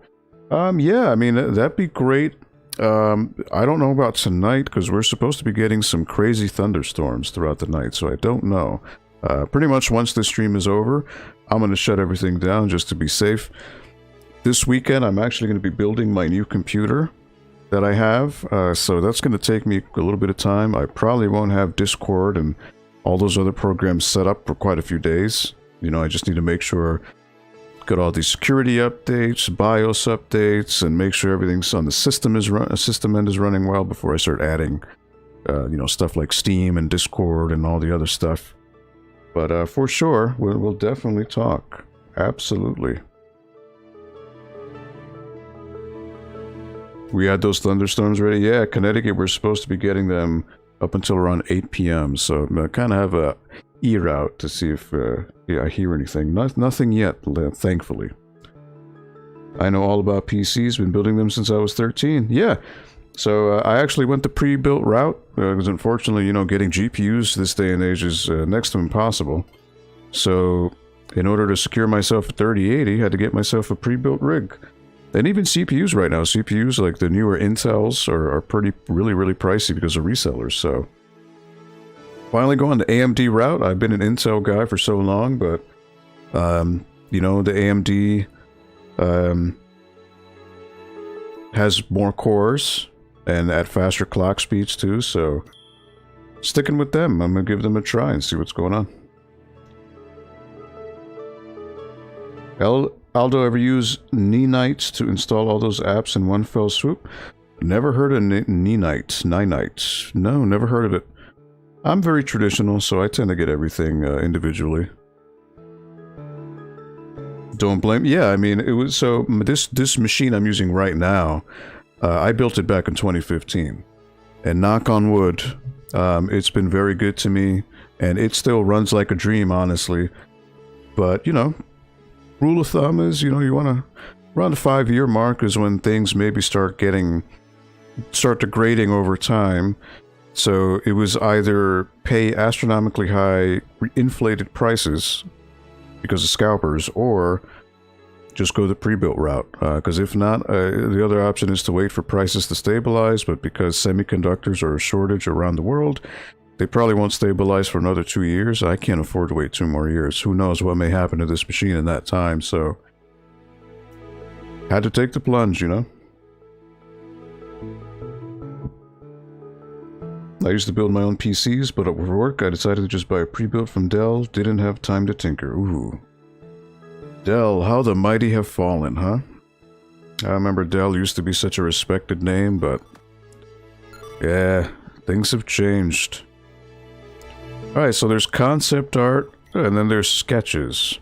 Yeah, I mean, that'd be great. I don't know about tonight, because we're supposed to be getting some crazy thunderstorms throughout the night, so I don't know. Pretty much once this stream is over, I'm going to shut everything down just to be safe. This weekend, I'm actually going to be building my new computer that I have, so that's going to take me a little bit of time. I probably won't have Discord and all those other programs set up for quite a few days. You know, I just need to make sure, got all these security updates, BIOS updates, and make sure everything's on the system end is running well before I start adding, you know, stuff like Steam and Discord and all the other stuff. But for sure, we'll definitely talk. Absolutely. We had those thunderstorms ready. Yeah, Connecticut, we're supposed to be getting them up until around 8 p.m. So I kind of have a ear out to see if I hear anything. Nothing yet, thankfully. I know all about PCs. Been building them since I was 13. Yeah. So I actually went the pre-built route because unfortunately, you know, getting GPUs this day and age is next to impossible. So in order to secure myself a 3080, I had to get myself a pre-built rig. And even CPUs right now, CPUs like the newer Intels are really pricey because of resellers, so. Finally going the AMD route. I've been an Intel guy for so long, but, you know, the AMD has more cores and at faster clock speeds too, so sticking with them. I'm going to give them a try and see what's going on. Aldo, ever use reunites to install all those apps in one fell swoop? Never heard of reunites. No, never heard of it. I'm very traditional, so I tend to get everything individually. Don't blame. Yeah, I mean, it was so. This machine I'm using right now, I built it back in 2015, and knock on wood, it's been very good to me, and it still runs like a dream, honestly. But you know. Rule of thumb is, you know, you want to, around the 5-year mark is when things maybe start degrading over time. So it was either pay astronomically high inflated prices because of scalpers, or just go the pre-built route. Because if not, the other option is to wait for prices to stabilize, but because semiconductors are a shortage around the world, they probably won't stabilize for another 2 years. I can't afford to wait 2 more years. Who knows what may happen to this machine in that time, so... had to take the plunge, you know? I used to build my own PCs, but at work I decided to just buy a pre-built from Dell. Didn't have time to tinker. Ooh. Dell, how the mighty have fallen, huh? I remember Dell used to be such a respected name, but... yeah, things have changed. Alright, so there's concept art, and then there's sketches.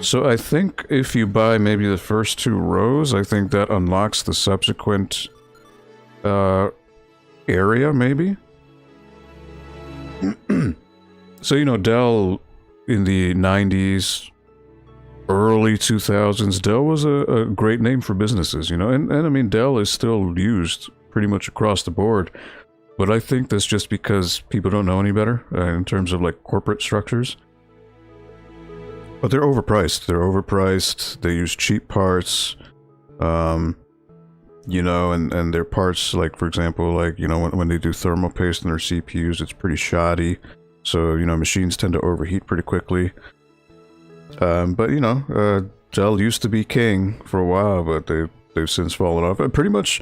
So I think if you buy maybe the first 2 rows, I think that unlocks the subsequent area, maybe? So, you know, Dell in the 90s, early 2000s, Dell was a great name for businesses, you know, and I mean, Dell is still used pretty much across the board, but I think that's just because people don't know any better in terms of like corporate structures. But they're overpriced. They're overpriced. They use cheap parts, you know, and their parts, like, for example, like, you know, when they do thermal paste in their CPUs, it's pretty shoddy. So, you know, machines tend to overheat pretty quickly. But, you know, Dell used to be king for a while, but they've since fallen off. Pretty much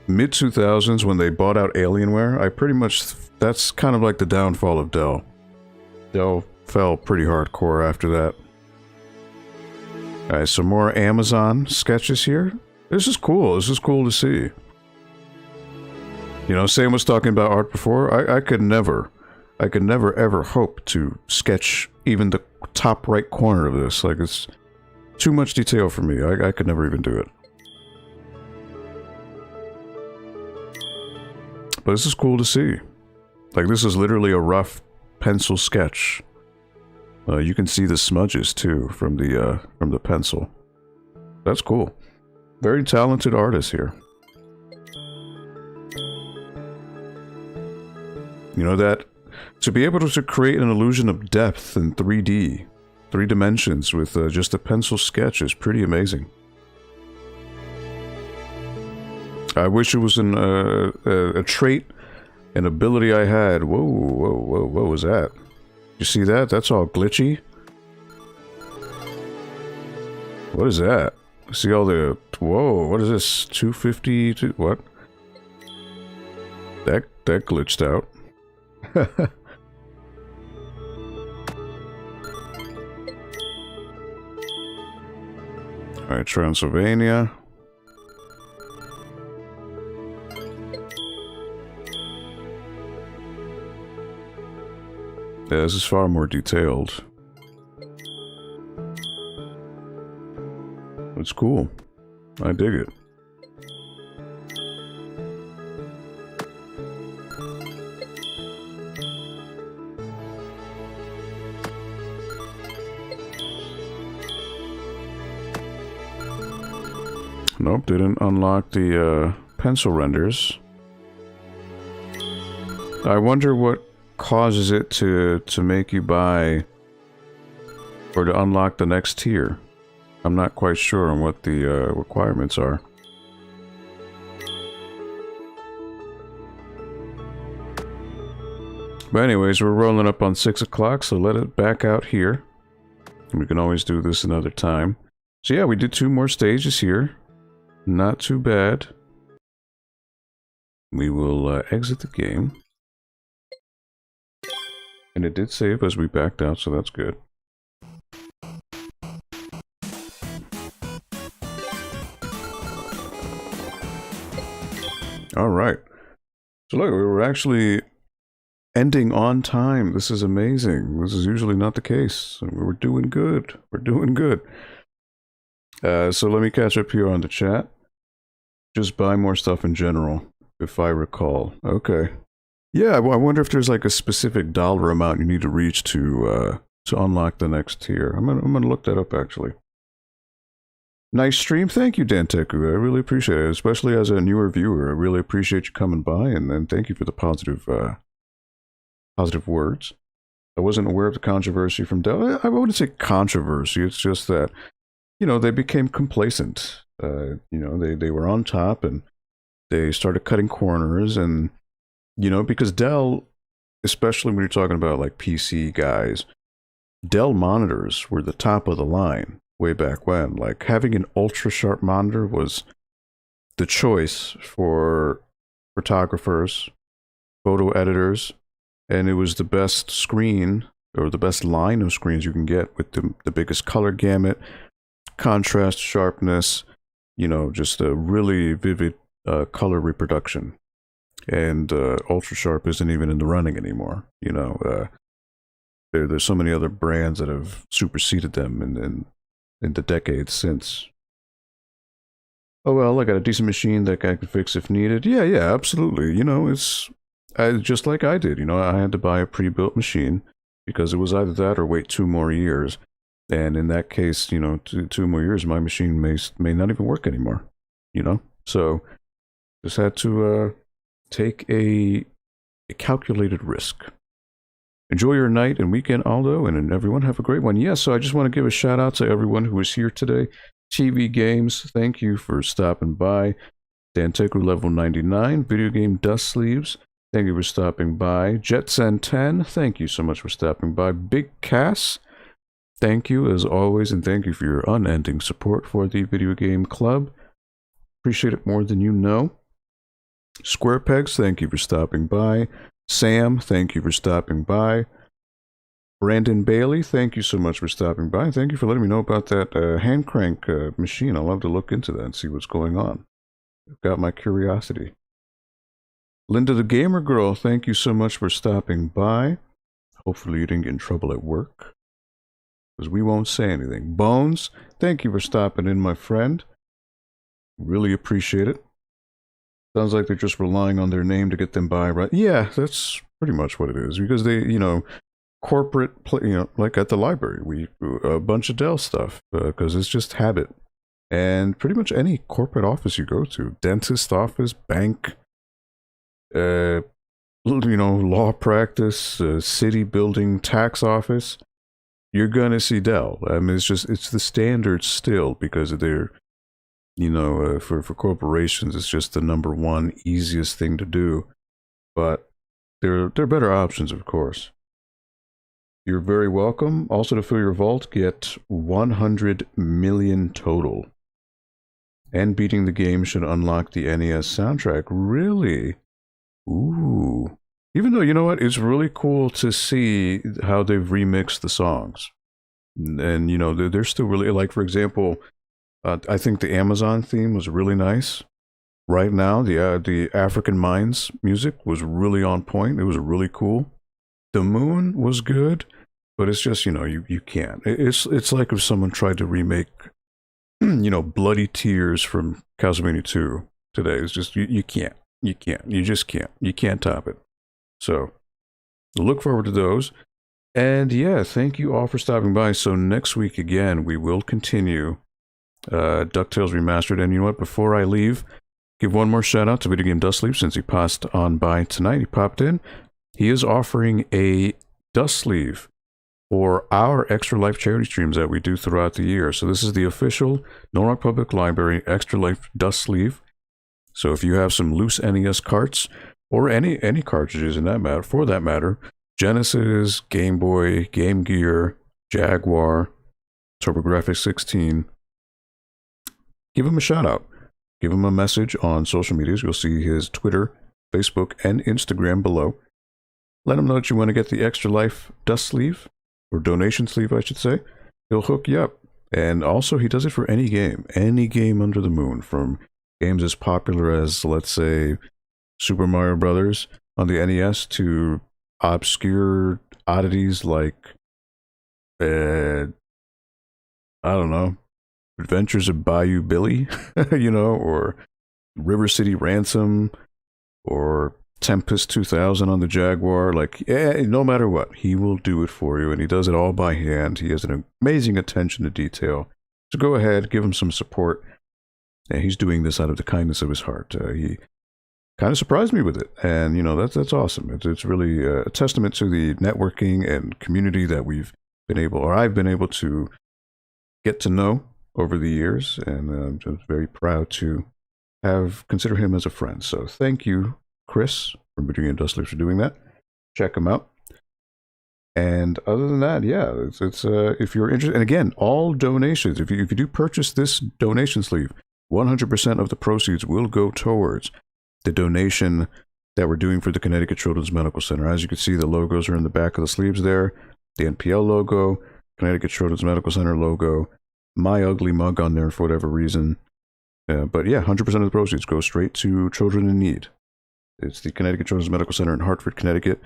mid-2000s, when they bought out Alienware, that's kind of like the downfall of Dell. Dell fell pretty hardcore after that. Alright, some more Amazon sketches here. This is cool. This is cool to see. You know, Sam was talking about art before. I could never ever hope to sketch even the top right corner of this. Like, it's too much detail for me. I could never even do it. But this is cool to see. Like, this is literally a rough pencil sketch. You can see the smudges too from the pencil. That's cool. Very talented artist here. You know, that to be able to create an illusion of depth in 3D, 3 dimensions with just a pencil sketch is pretty amazing. I wish it was a trait, an ability I had. Whoa, what was that? You see that? That's all glitchy. What is that? See all the... Whoa, what is this? 250... What? That glitched out. Alright, Transylvania. Yeah, this is far more detailed. It's cool. I dig it. Nope, didn't unlock the pencil renders. I wonder what causes it to make you buy or to unlock the next tier. I'm not quite sure on what the requirements are. But anyways, we're rolling up on 6 o'clock, so let it back out here. We can always do this another time. So yeah, we did 2 more stages here. Not too bad. We will exit the game. And it did save as we backed out, so that's good. Alright. So look, we were actually ending on time. This is amazing. This is usually not the case. We're doing good. We're doing good. So let me catch up here on the chat. Just buy more stuff in general, if I recall. Okay. Yeah, I wonder if there's like a specific dollar amount you need to reach to unlock the next tier. I'm gonna look that up actually. Nice stream. Thank you, Danteku. I really appreciate it, especially as a newer viewer. I really appreciate you coming by, and thank you for the positive words. I wasn't aware of the controversy from Dell. I wouldn't say controversy. It's just that, you know, they became complacent. You know, they were on top and they started cutting corners, and you know, because Dell, especially when you're talking about like PC guys, Dell monitors were the top of the line way back when. Like, having an ultra sharp monitor was the choice for photographers, photo editors, and it was the best screen, or the best line of screens you can get, with the biggest color gamut, contrast, sharpness, you know, just a really vivid color reproduction. And ultra sharp isn't even in the running anymore. You know, there's so many other brands that have superseded them in the decades since. Oh well, I got a decent machine that I can fix if needed. Yeah, absolutely. You know, just like I did. You know, I had to buy a pre-built machine because it was either that or wait 2 more years. And in that case, you know, two more years, my machine may not even work anymore. You know, so just had to take a calculated risk. Enjoy your night and weekend, Aldo, and everyone have a great one. Yes, so I just want to give a shout out to everyone who was here today. TV Games, thank you for stopping by. Danteku Level 99, Video Game Dust Sleeves, thank you for stopping by. Jetsen 10, thank you so much for stopping by. Big Cass, thank you as always, and thank you for your unending support for the Video Game Club. Appreciate it more than you know. Square Pegs, thank you for stopping by. Sam, thank you for stopping by. Brandon Bailey, thank you so much for stopping by. Thank you for letting me know about that hand crank machine. I'll have to look into that and see what's going on. Got my curiosity. Linda the Gamer Girl, thank you so much for stopping by. Hopefully you didn't get in trouble at work, because we won't say anything. Bones, thank you for stopping in, my friend. Really appreciate it. Sounds like they're just relying on their name to get them by, right? Yeah, that's pretty much what it is. Because they, you know, corporate, you know, like at the library, we a bunch of Dell stuff because it's just habit. And pretty much any corporate office you go to, dentist office, bank, you know, law practice, city building, tax office, you're gonna see Dell. I mean, it's the standard still because they're, you know, for corporations, it's just the #1 easiest thing to do. But there are better options, of course. You're very welcome. Also, to fill your vault, get 100 million total. And beating the game should unlock the NES soundtrack. Really? Ooh. Even though, you know what, it's really cool to see how they've remixed the songs. And, you know, they're still really, like, for example, I think the Amazon theme was really nice. Right now, the African Minds music was really on point. It was really cool. The Moon was good, but it's just, you know, you can't. It's like if someone tried to remake, you know, Bloody Tears from Castlevania 2 today. It's just, you can't. You can't. You just can't. You can't top it. So, look forward to those. And yeah, thank you all for stopping by. So next week again, we will continue DuckTales Remastered. And you know what? Before I leave, give one more shout out to Video Game Dust Sleeve since he passed on by tonight. He popped in. He is offering a dust sleeve for our Extra Life charity streams that we do throughout the year. So this is the official No Rock Public Library Extra Life dust sleeve. So if you have some loose NES carts or any cartridges in that matter, for that matter, Genesis, Game Boy, Game Gear, Jaguar, TurboGrafx 16, give him a shout out. Give him a message on social medias. You'll see his Twitter, Facebook, and Instagram below. Let him know that you want to get the Extra Life dust sleeve, or donation sleeve, I should say. He'll hook you up. And also, he does it for any game under the moon, from games as popular as, let's say, Super Mario Brothers on the NES to obscure oddities like, I don't know, Adventures of Bayou Billy, you know, or River City Ransom, or Tempest 2000 on the Jaguar. Like, no matter what, he will do it for you, and he does it all by hand. He has an amazing attention to detail. So go ahead, give him some support. And he's doing this out of the kindness of his heart. He kind of surprised me with it, and you know, that's awesome. It's really a testament to the networking and community that I've been able to get to know over the years, and I'm just very proud to consider him as a friend. So thank you, Chris, from Video Game Dust Sleeve, for doing that. Check him out. And other than that, yeah, it's if you're interested, and again, all donations, if you do purchase this donation sleeve, 100% of the proceeds will go towards the donation that we're doing for the Connecticut Children's Medical Center. As you can see, the logos are in the back of the sleeves there. The NPL logo, Connecticut Children's Medical Center logo, my ugly mug on there for whatever reason. But yeah, 100% of the proceeds go straight to children in need. It's the Connecticut Children's Medical Center in Hartford, Connecticut.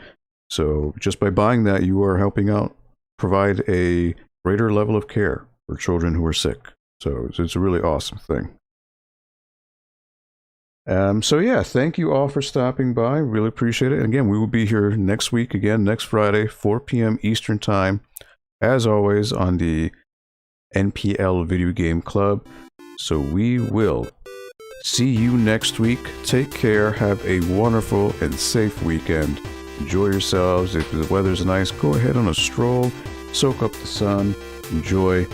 So just by buying that, you are helping out provide a greater level of care for children who are sick. So it's a really awesome thing. So yeah, thank you all for stopping by. Really appreciate it. And again, we will be here next week again, next Friday, 4 p.m. Eastern Time, as always on the NPL Video Game Club. So we will see you next week. Take care. Have a wonderful and safe weekend. Enjoy yourselves. If the weather's nice, go ahead on a stroll. Soak up the sun. Enjoy.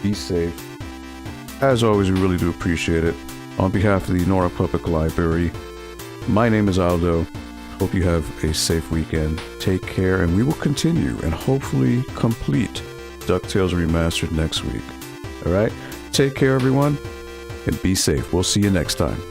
Be safe. As always, we really do appreciate it. On behalf of the Nora Public Library, my name is Aldo. Hope you have a safe weekend. Take care, and we will continue and hopefully complete DuckTales Remastered next week. Alright? Take care, everyone, and be safe. We'll see you next time.